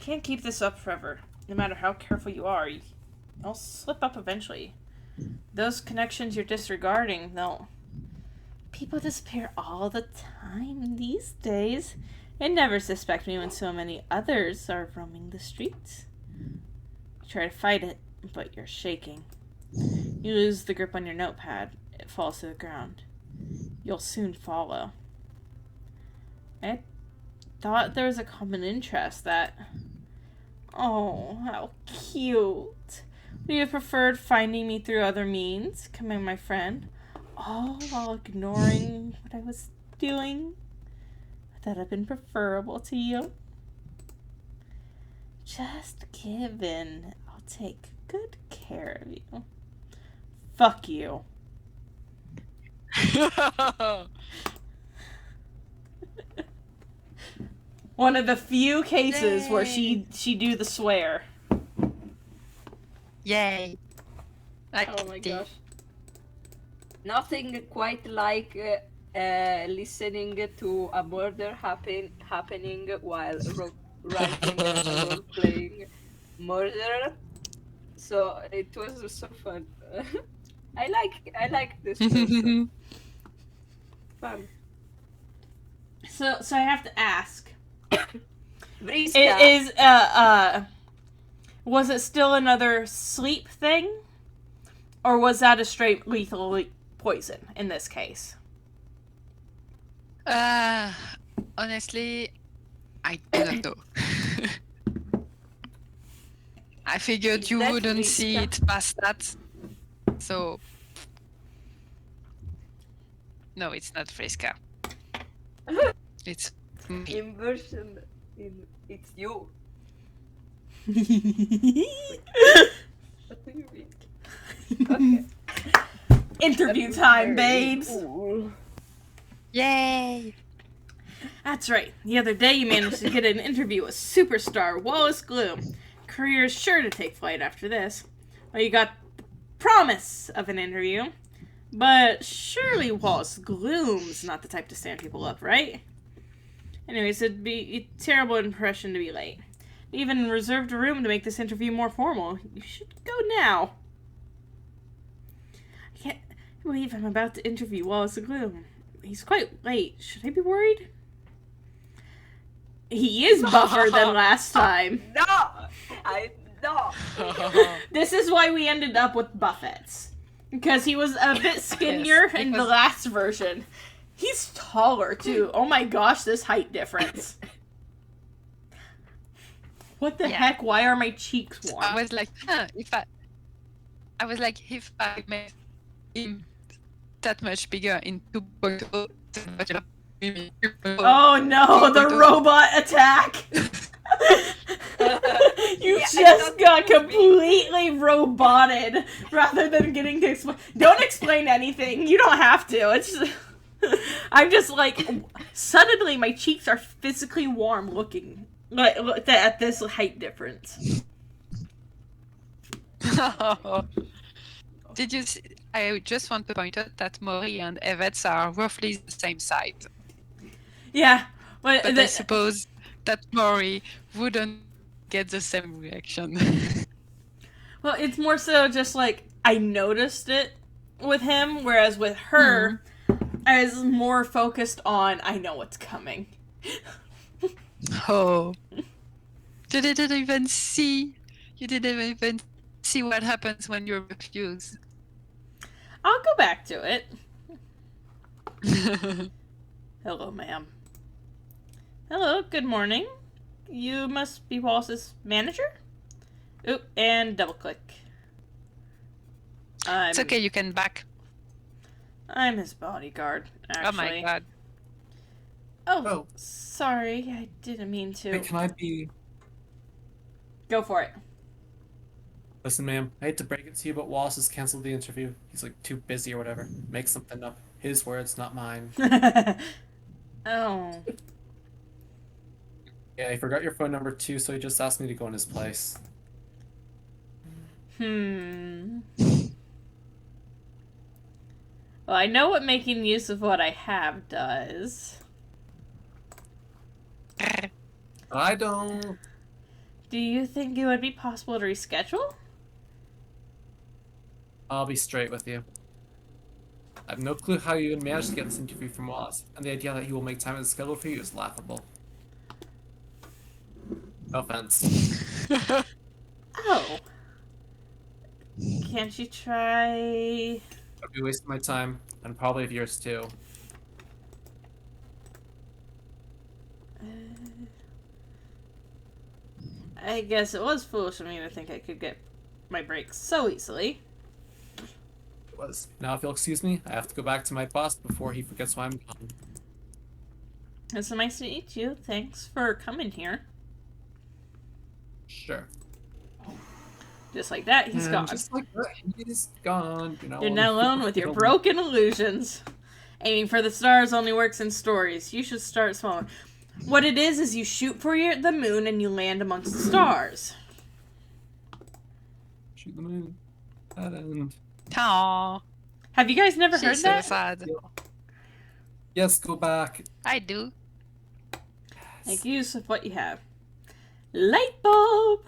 can't keep this up forever. No matter how careful you are, you'll slip up eventually. Those connections you're disregarding, they'll... People disappear all the time these days. They never suspect me when so many others are roaming the streets. You try to fight it, but you're shaking. You lose the grip on your notepad. It falls to the ground. You'll soon follow. I thought there was a common interest that... Oh, how cute. Would you have preferred finding me through other means, becoming my friend? All while ignoring what I was doing? Would that have been preferable to you? Just give in. I'll take good care of you. Fuck you. One of the few cases where she do the swear. Yay. Oh my gosh. Nothing quite like listening to a murder happening while writing a role-playing murder. So it was so fun. I like this person. Fun. So I have to ask. Vriska. Was it still another sleep thing? Or was that a straight lethal poison in this case? Honestly, I do not know. I figured you wouldn't see it past that. So... No, it's not Friska. It's me. Inversion. It's you. What do you mean? Okay. Interview time, babes! Ooh. Yay! That's right. The other day you managed to get an interview with superstar Wallace Gloom. Career is sure to take flight after this. Well, you got the promise of an interview. But surely Wallace Gloom's not the type to stand people up, right? Anyways, it'd be a terrible impression to be late. Even reserved a room to make this interview more formal. You should go now. I can't believe I'm about to interview Wallace Gloom. He's quite late. Should I be worried? He is buffer than last time. No! This is why we ended up with Buffett's. Because he was a bit skinnier in the last version. He's taller, too. Oh my gosh, this height difference. What the heck? Why are my cheeks warm? I was like, if I made him that much bigger in 2.0... Oh no, the robot attack! You just got completely roboted rather than getting to explain. Don't explain anything. You don't have to. It's just... I'm just like, suddenly my cheeks are physically warm looking at this height difference. Did you see? I just want to point out that Mori and Evets are roughly the same size. Yeah, but I suppose that Mori wouldn't get the same reaction. Well, it's more so just like I noticed it with him, whereas with her, I was more focused on I know what's coming. Oh. You didn't even see what happens when you refuse. I'll go back to it. Hello, ma'am. Hello, good morning. You must be Wallace's manager? Oop, and double click. It's okay, you can back. I'm his bodyguard, actually. Oh my god. Oh, sorry, I didn't mean to. Hey, can I be... Go for it. Listen, ma'am, I hate to break it to you, but Wallace has canceled the interview. He's like too busy or whatever. Make something up. His words, not mine. Oh. Yeah, he forgot your phone number too, so he just asked me to go in his place. Well, I know what making use of what I have does. I don't. Do you think it would be possible to reschedule? I'll be straight with you. I have no clue how you even managed to get this interview from Oz, and the idea that he will make time in the schedule for you is laughable. No offense. Oh. Can't you try... I'd be wasting my time, and probably of yours too. I guess it was foolish of me to think I could get my breaks so easily. It was. Now, if you'll excuse me, I have to go back to my boss before he forgets why I'm gone. It's nice to meet you. Thanks for coming here. Sure. Just like that, he's gone. Just like that, he's gone. You're now alone with your broken illusions. Aiming for the stars only works in stories. You should start smaller. What it is you shoot for the moon and you land amongst the stars. Shoot the moon. That end. Aww. Have you guys never heard She's so that? sad. Yes, go back. I do. Make use of what you have. Light bulb!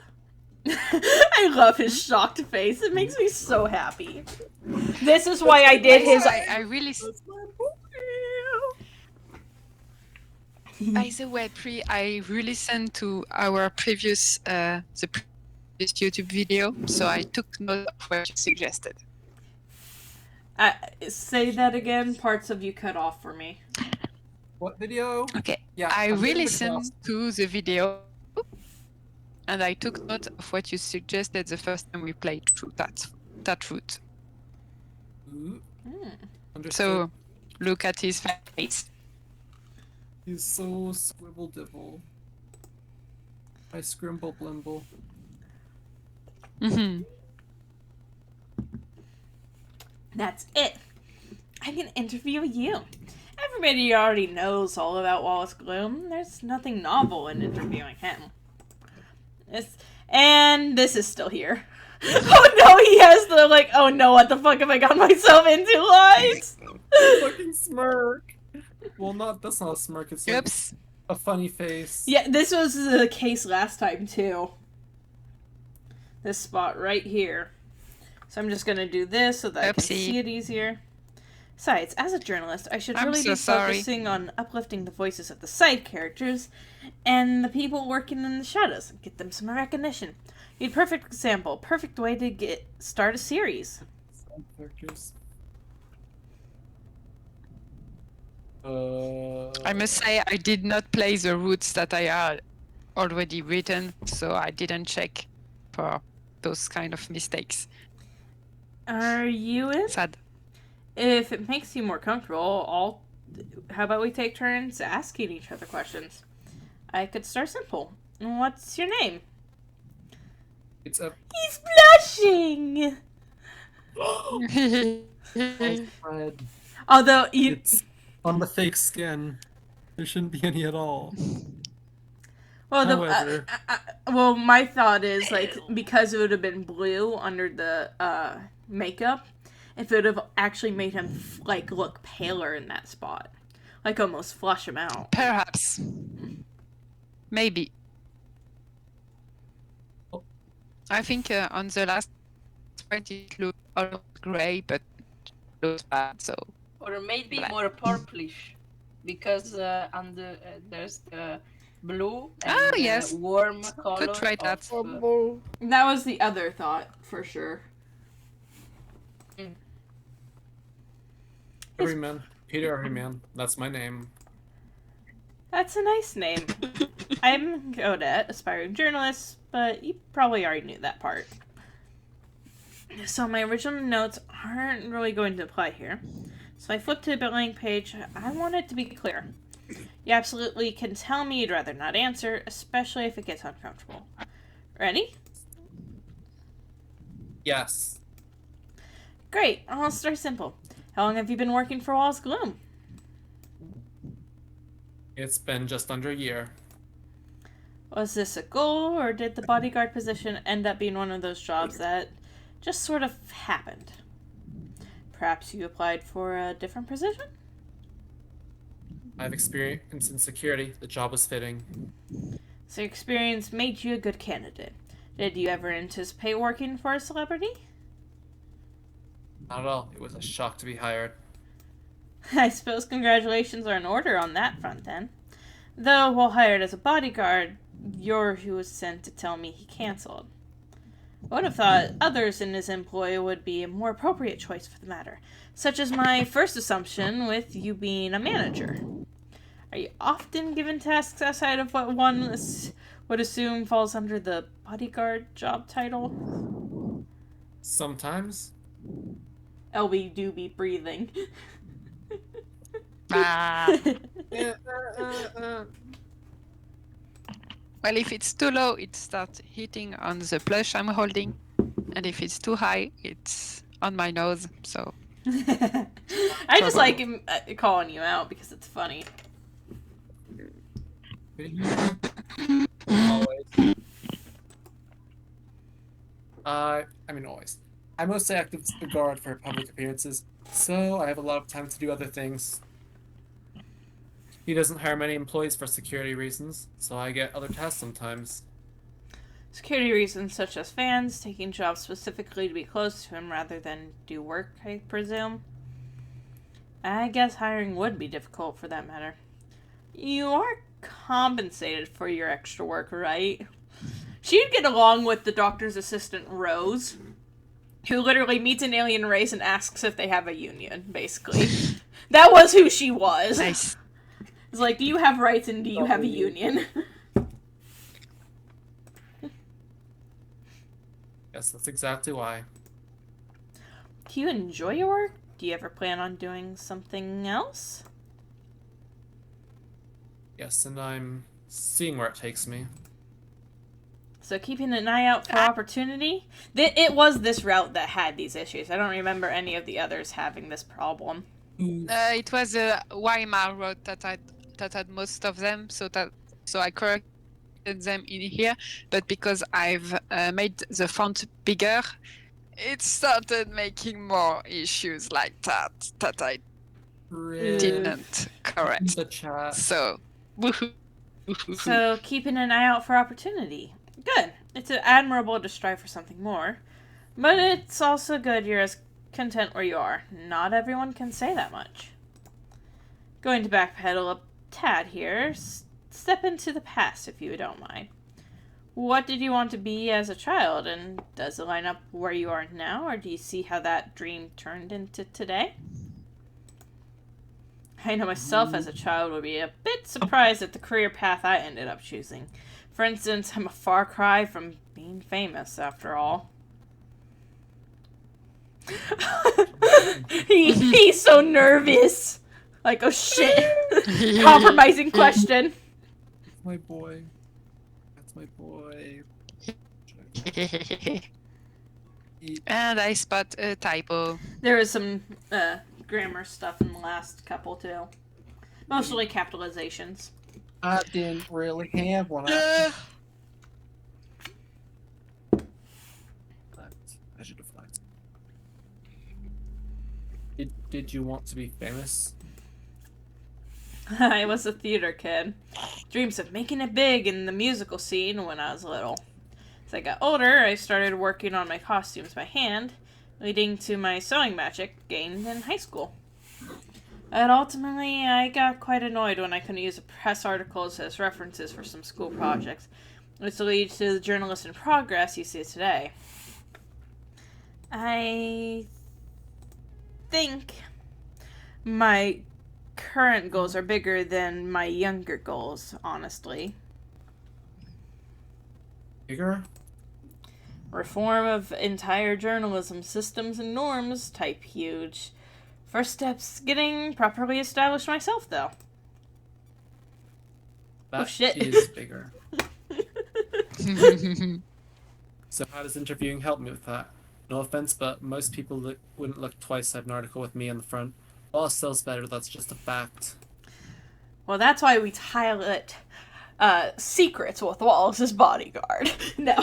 I love his shocked face. It makes me so happy. This is why I did his... I really... By the way, I re-listened to our previous the previous YouTube video, so I took note of what you suggested. Say that again. Parts of you cut off for me. What video? Okay. Yeah, I I'm getting the re-listened class. to the video, and I took note of what you suggested the first time we played through that route. Ooh. Understood. So, look at his face. He's so swivel dibble. I scrimble blimble. Mm-hmm. That's it. I can interview you. Everybody already knows all about Wallace Gloom. There's nothing novel in interviewing him. And this is still here. Oh no, he has the like, oh no, what the fuck have I got myself into lines? Fucking smirk. Well, that's not a smirk. It's like Oops. a funny face. Yeah, this was the case last time too. This spot right here. So I'm just gonna do this so that I can see it easier. Besides, as a journalist, I should really be focusing on uplifting the voices of the side characters and the people working in the shadows. Get them some recognition. You'd perfect example, perfect way to start a series. Side characters. I must say I did not play the routes that I had already written, so I didn't check for those kind of mistakes. Are you in? Sad. If it makes you more comfortable, how about we take turns asking each other questions? I could start simple. What's your name? It's a. He's blushing! Red. Although, It's on the fake skin. There shouldn't be any at all. Well, However... well, my thought is, like, because it would have been blue under the makeup, if it would have actually made him, like, look paler in that spot. Like, almost flush him out. Perhaps. Maybe. I think on the last sprite it looked almost grey, but it looks bad, so... Or maybe Black. more purplish, because there's the blue and Oh, the yes. warm color. Could try that. That was the other thought, for sure. Everyman. Peter Everyman. That's my name. That's a nice name. I'm Odette, aspiring journalist, but you probably already knew that part. So my original notes aren't really going to apply here. So I flipped to a blank page. I want it to be clear. You absolutely can tell me you'd rather not answer, especially if it gets uncomfortable. Ready? Yes. Great. I'll start simple. How long have you been working for Wallace Gloom? It's been just under a year. Was this a goal, or did the bodyguard position end up being one of those jobs that just sort of happened? Perhaps you applied for a different position? I have experience in security. The job was fitting. So your experience made you a good candidate. Did you ever anticipate working for a celebrity? Not at all. It was a shock to be hired. I suppose congratulations are in order on that front then. Though, while hired as a bodyguard, you're who was sent to tell me he cancelled. I would have thought others in his employ would be a more appropriate choice for the matter, such as my first assumption with you being a manager. Are you often given tasks outside of what one would assume falls under the bodyguard job title? Sometimes. LB do be breathing. Well, if it's too low, it starts hitting on the plush I'm holding. And if it's too high, it's on my nose, so... I just like him calling you out because it's funny. Always. Always. I mostly act as a guard for public appearances, so I have a lot of time to do other things. He doesn't hire many employees for security reasons, so I get other tasks sometimes. Security reasons such as fans taking jobs specifically to be close to him rather than do work, I presume. I guess hiring would be difficult for that matter. You are compensated for your extra work, right? She'd get along with the doctor's assistant, Rose, who literally meets an alien race and asks if they have a union, basically. That was who she was. Nice. It's like, do you have rights and do you have a union? Yes, that's exactly why. Do you enjoy your work? Do you ever plan on doing something else? Yes, and I'm seeing where it takes me. So keeping an eye out for opportunity? It was this route that had these issues. I don't remember any of the others having this problem. It was a Weimar road that had most of them, so I corrected them in here. But because I've made the font bigger, it started making more issues like that I didn't correct. The chat. So, So keeping an eye out for opportunity. Good. It's admirable to strive for something more. But it's also good you're as content where you are. Not everyone can say that much. Going to backpedal a tad here. Step into the past if you don't mind. What did you want to be as a child, and does it line up where you are now, or do you see how that dream turned into today? I know myself as a child would be a bit surprised at the career path I ended up choosing. For instance, I'm a far cry from being famous, after all. He's so nervous. Like, oh shit. Compromising question. My boy. That's my boy. and I spot a typo. There was some grammar stuff in the last couple, too. Mostly capitalizations. I didn't really have one. Uh, I should have flagged. Did you want to be famous? I was a theater kid. Dreams of making it big in the musical scene when I was little. As I got older, I started working on my costumes by hand, leading to my sewing magic gained in high school. And ultimately, I got quite annoyed when I couldn't use press articles as references for some school projects, which leads to the journalist in progress you see today. I think my current goals are bigger than my younger goals, honestly. Bigger? Reform of entire journalism systems and norms type huge. First step's getting properly established myself, though. That Oh, shit. is bigger. So how does interviewing help me with that? No offense, but most people wouldn't look twice at an article with me on the front. All sells better, that's just a fact. Well, that's why we title it secrets with Wallace's bodyguard. No.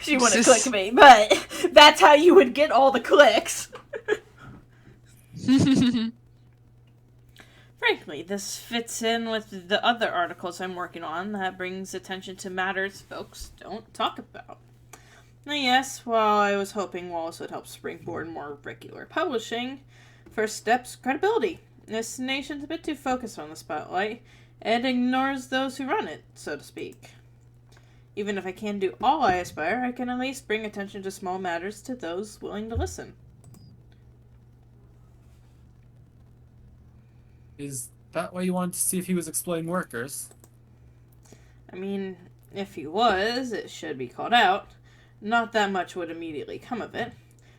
She wouldn't click me, but that's how you would get all the clicks. Frankly, this fits in with the other articles I'm working on that brings attention to matters folks don't talk about. Now, yes, while I was hoping Wallace would help springboard more regular publishing, first step's credibility. This nation's a bit too focused on the spotlight, and ignores those who run it, so to speak. Even if I can't do all I aspire, I can at least bring attention to small matters to those willing to listen. Is that why you wanted to see if he was exploiting workers? I mean, if he was, it should be called out. Not that much would immediately come of it.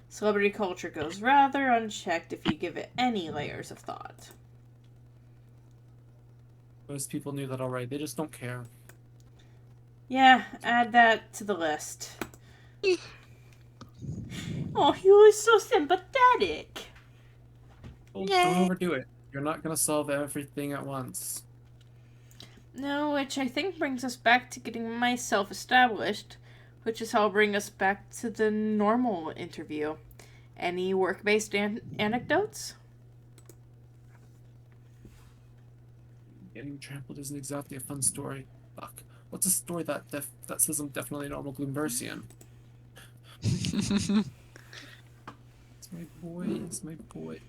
Celebrity culture goes rather unchecked if you give it any layers of thought. Most people knew that already, they just don't care. Yeah, add that to the list. Oh, he was so sympathetic. Well, don't overdo it. You're not gonna solve everything at once. No, which I think brings us back to getting myself established, which is how I'll bring us back to the normal interview. Any work-based anecdotes? Getting trampled isn't exactly a fun story. Fuck. What's a story that says I'm definitely a normal Gloomversian? It's my boy, it's my boy.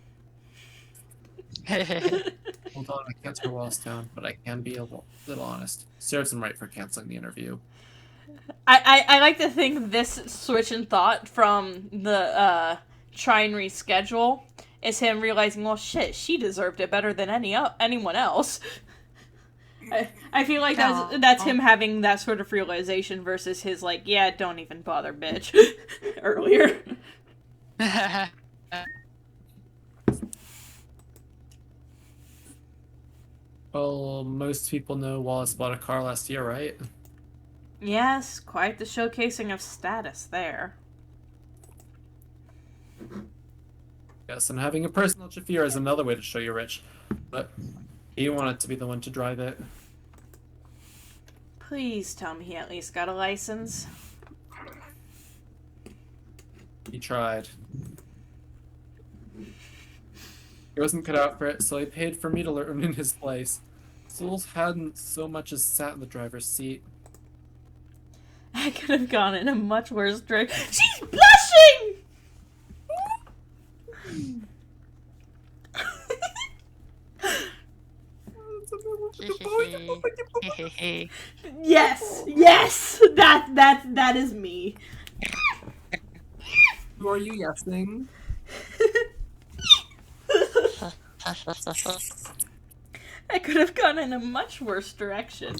Hold on, I can't tear Wallace down, but I can be a little honest. Serves him right for canceling the interview. I like to think this switch in thought from the try and reschedule is him realizing, well, shit, she deserved it better than anyone else. I feel like that's him having that sort of realization versus his like, yeah, don't even bother, bitch, earlier. Well, most people know Wallace bought a car last year, right? Yes, quite the showcasing of status there. Yes, and having a personal chauffeur is another way to show you're rich. But he wanted to be the one to drive it. Please tell me he at least got a license. He tried. He wasn't cut out for it, so he paid for me to learn in his place. Souls hadn't so much as sat in the driver's seat. I could have gone in a much worse direction. She's blushing! Yes, that is me. Who are you yesing? I could have gone in a much worse direction.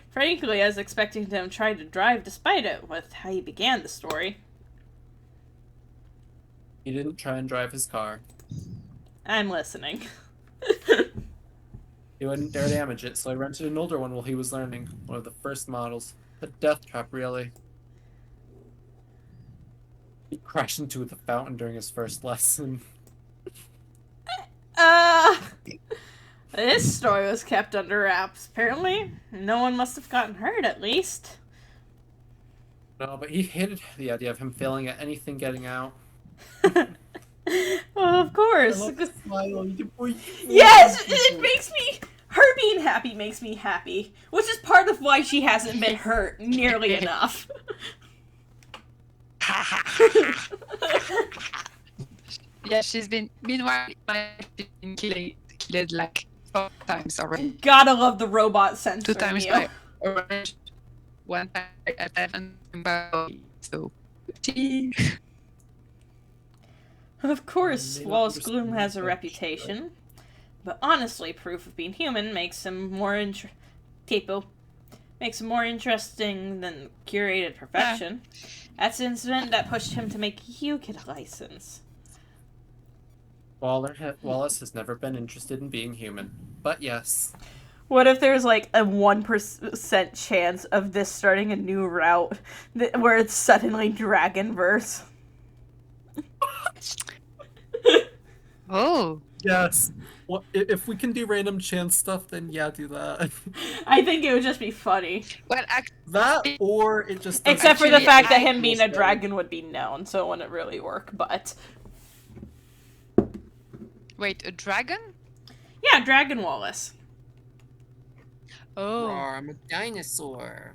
Frankly, I was expecting him to try to drive despite it, with how he began the story. He didn't try and drive his car. I'm listening. He wouldn't dare damage it, so I rented an older one while he was learning. One of the first models. A death trap, really. He crashed into the fountain during his first lesson. This story was kept under wraps, apparently. No one must have gotten hurt, at least. No, but he hated the idea of him failing at anything getting out. Well, of course. Smile. Yes, it makes me... Her being happy makes me happy, which is part of why she hasn't been hurt nearly enough. Yeah, she's been... Meanwhile, she's been killed like 4 times already. Gotta love the robot sensor. 2 times by orange, 1 time by 11 by so... Of course, Wallace Gloom has a reputation, but honestly, proof of being human makes him more makes him more interesting than curated perfection. That's the incident that pushed him to make you get a license. Wallace has never been interested in being human, but yes. What if there's like a 1% chance of this starting a new route where it's suddenly Dragonverse? Oh, Yes. Well, if we can do random chance stuff, then yeah, do that. I think it would just be funny. Well, That, or it just doesn't Except for the Actually, fact that I- him being a dragon would be known, so it wouldn't really work, but... wait, a dragon? Yeah, Dragon Wallace. Oh, Rawr, I'm a dinosaur.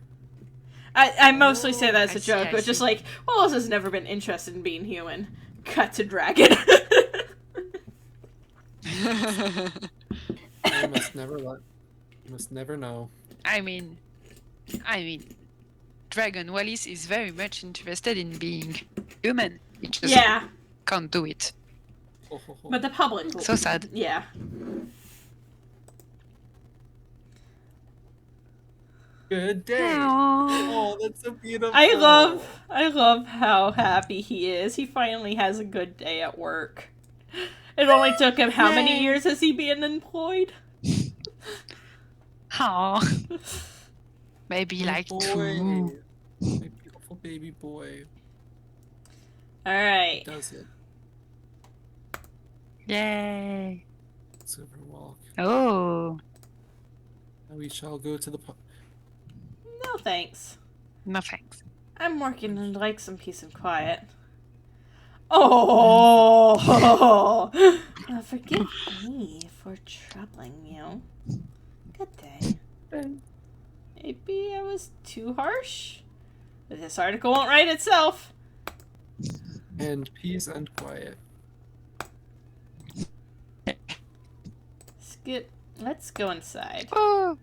I mostly say that as I a see, joke, I but just see. like, Wallace has never been interested in being human. Cut to dragon. You must never let. You must never know. I mean, Dragon Wallis is very much interested in being human. He just Yeah, can't do it. but the public... So sad. Yeah. Good day. Oh, that's so beautiful. I love how happy he is. He finally has a good day at work. It only took him how many years has he been employed? Aw. Maybe My like boy. 2. My beautiful baby boy Alright. does it. Yay. Silverwalk. Oh, Now we shall go to the No thanks. no thanks. I'm working and like some peace and quiet. Oh! Forgive me for troubling you. Good day. Maybe I was too harsh? But this article won't write itself. and peace and quiet. Let's go inside. Oh,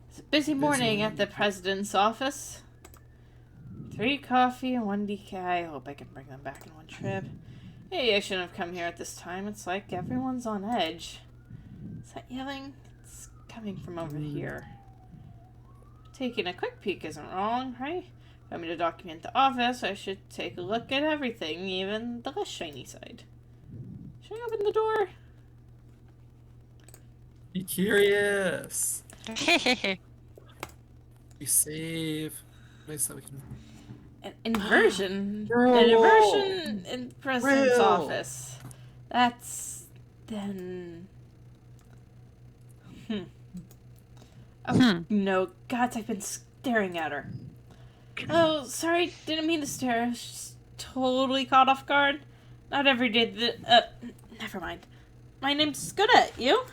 It's a busy morning at the president's office. 3 coffee and 1 decaf. I hope I can bring them back in one trip. Hey, I shouldn't have come here at this time. It's like everyone's on edge. Is that yelling? It's coming from over here. Taking a quick peek isn't wrong, right? If I'm going to document the office, I should take a look at everything, even the less shiny side. Should I open the door? Be curious. Be safe. Nice that we can. An inversion? Bro. An inversion in the president's Real. office. That's... then... Oh, no. God, I've been staring at her. Oh, sorry. Didn't mean to stare. I was just totally caught off guard. Not every day that... never mind. My name's Scudette. You?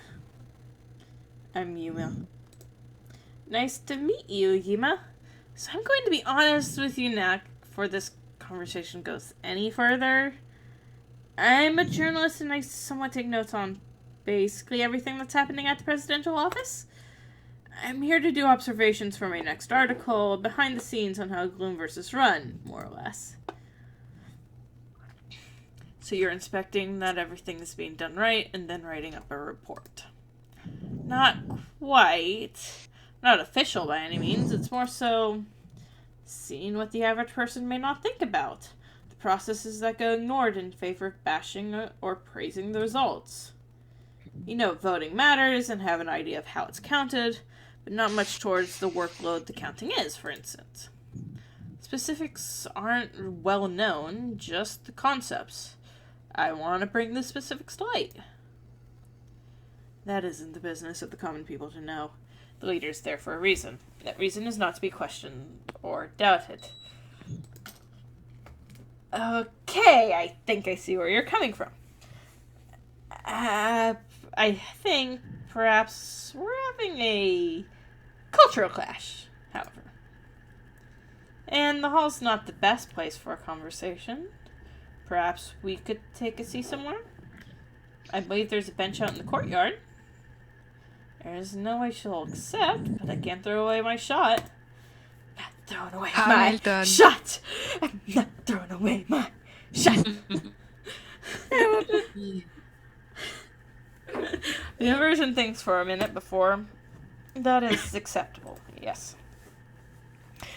I'm Yuma. Nice to meet you, Yuma. So I'm going to be honest with you now before this conversation goes any further. I'm a journalist and I somewhat take notes on basically everything that's happening at the presidential office. I'm here to do observations for my next article, behind the scenes on how Gloomverse run, more or less. So you're inspecting that everything is being done right and then writing up a report. Not quite. Not official by any means. It's more so seeing what the average person may not think about. The processes that go ignored in favor of bashing or praising the results. You know voting matters and have an idea of how it's counted, but not much towards the workload the counting is, for instance. Specifics aren't well known, just the concepts. I want to bring the specifics to light. That isn't the business of the common people to know. The leader is there for a reason. That reason is not to be questioned or doubted. Okay, I think I see where you're coming from. I think perhaps we're having a cultural clash, however. And the hall's not the best place for a conversation. Perhaps we could take a seat somewhere? I believe there's a bench out in the courtyard. There's no way she'll accept, but I can't throw away my shot. I'm not throwing away my Hamilton. shot! I'm not throwing away my shot! The inversion thinks for a minute before. That is acceptable, yes.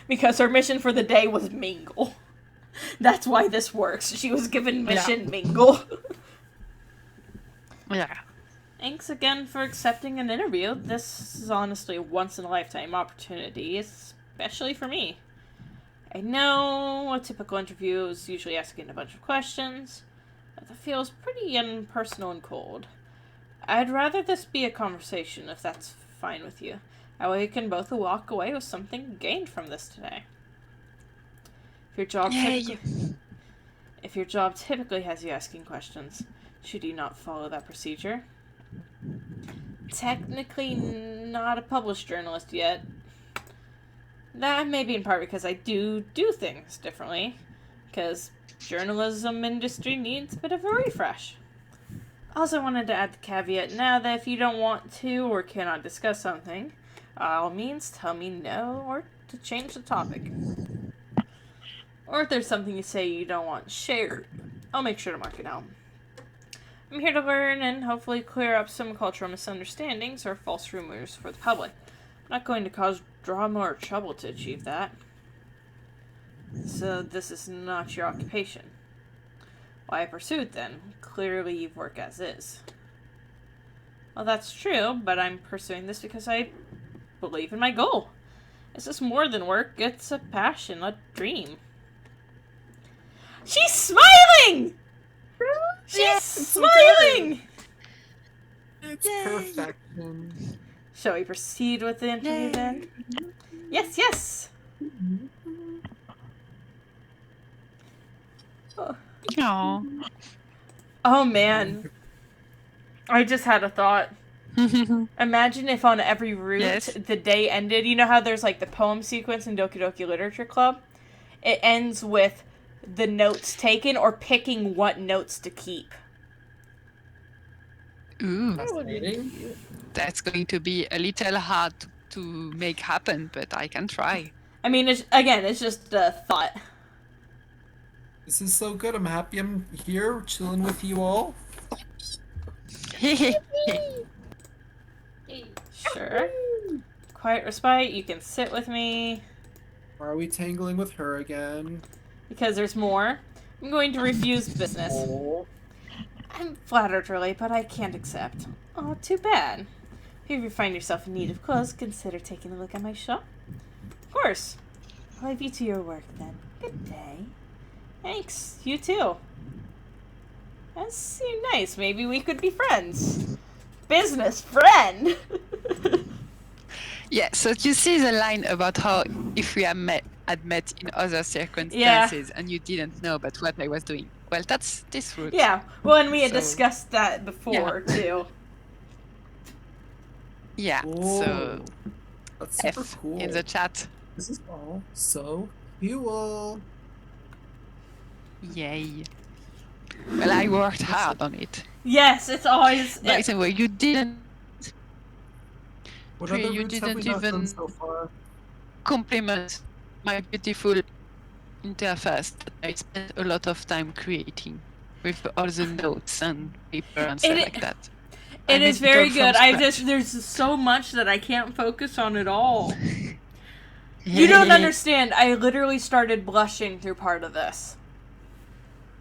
Because her mission for the day was mingle. That's why this works. She was given mission mingle. Yeah. Thanks again for accepting an interview. This is honestly a once-in-a-lifetime opportunity, especially for me. I know a typical interview is usually asking a bunch of questions, but that feels pretty impersonal and cold. I'd rather this be a conversation, if that's fine with you. That way we can both walk away with something gained from this today. If your job typically has you asking questions, should you not follow that procedure? Technically not a published journalist yet. That may be in part because I do things differently. Because journalism industry needs a bit of a refresh. Also wanted to add the caveat now that if you don't want to or cannot discuss something, by all means tell me no or to change the topic. Or if there's something you say you don't want shared, I'll make sure to mark it out. I'm here to learn and hopefully clear up some cultural misunderstandings or false rumors for the public. I'm not going to cause drama or trouble to achieve that. So this is not your occupation. Why I pursued then? Clearly you work as is. Well, that's true, but I'm pursuing this because I believe in my goal. It's just more than work, it's a passion, a dream. She's smiling! She's smiling! It's perfection. Shall we proceed with the interview then? Yes, yes! Aww. Oh man. I just had a thought. Imagine if on every route the day ended. You know how there's like the poem sequence in Doki Doki Literature Club? It ends with the notes taken or picking what notes to keep. Ooh, Fascinating. that's going to be a little hard to make happen, but I can try. I mean, it's just a thought. This is so good. I'm happy I'm here chilling with you all. Sure. Quiet respite, you can sit with me. Are we tangling with her again? Because there's more. I'm going to refuse business. Oh. I'm flattered, really, but I can't accept. Oh, too bad. If you find yourself in need of clothes, consider taking a look at my shop. Of course. I'll leave you to your work, then. Good day. Thanks. You too. That seemed nice. Maybe we could be friends. Business friend! Yeah, so you see the line about how if we had met in other circumstances and you didn't know about what I was doing. Well, that's this route. Yeah, well, and we had discussed that before, too. Yeah, Whoa. so That's super F cool. in the chat. This is all so cool. Yay. Well, I worked hard on it. Yes, it's always... By the way, you didn't What other you routes have we didn't not done even so far? compliment my beautiful interface that I spent a lot of time creating with all the notes and paper and stuff like that. It is very good. Scratch. There's so much that I can't focus on at all. You don't understand. I literally started blushing through part of this.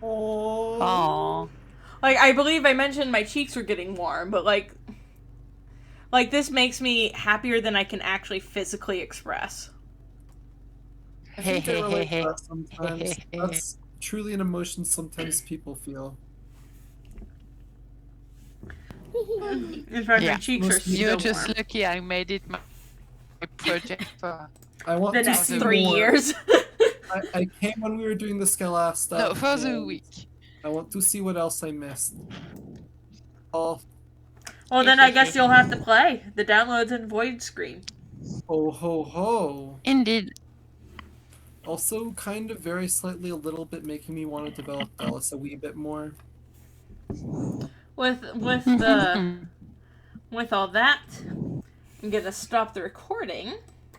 Oh. Aww. Like, I believe I mentioned my cheeks were getting warm, but like this makes me happier than I can actually physically express. I think they relate to that sometimes. That's truly an emotion sometimes people feel. In fact, my cheeks are You're still just warm. lucky I made it my project for I want The to next see 3 more. years. I came when we were doing the Scalaf stuff. no, for the and week. I want to see what else I missed. Oh, Well, then I guess you'll have to play the downloads and void screen. ho ho ho. Indeed. Also, kind of very slightly a little bit making me want to develop Dallas a wee bit more. With all that, I'm gonna stop the recording.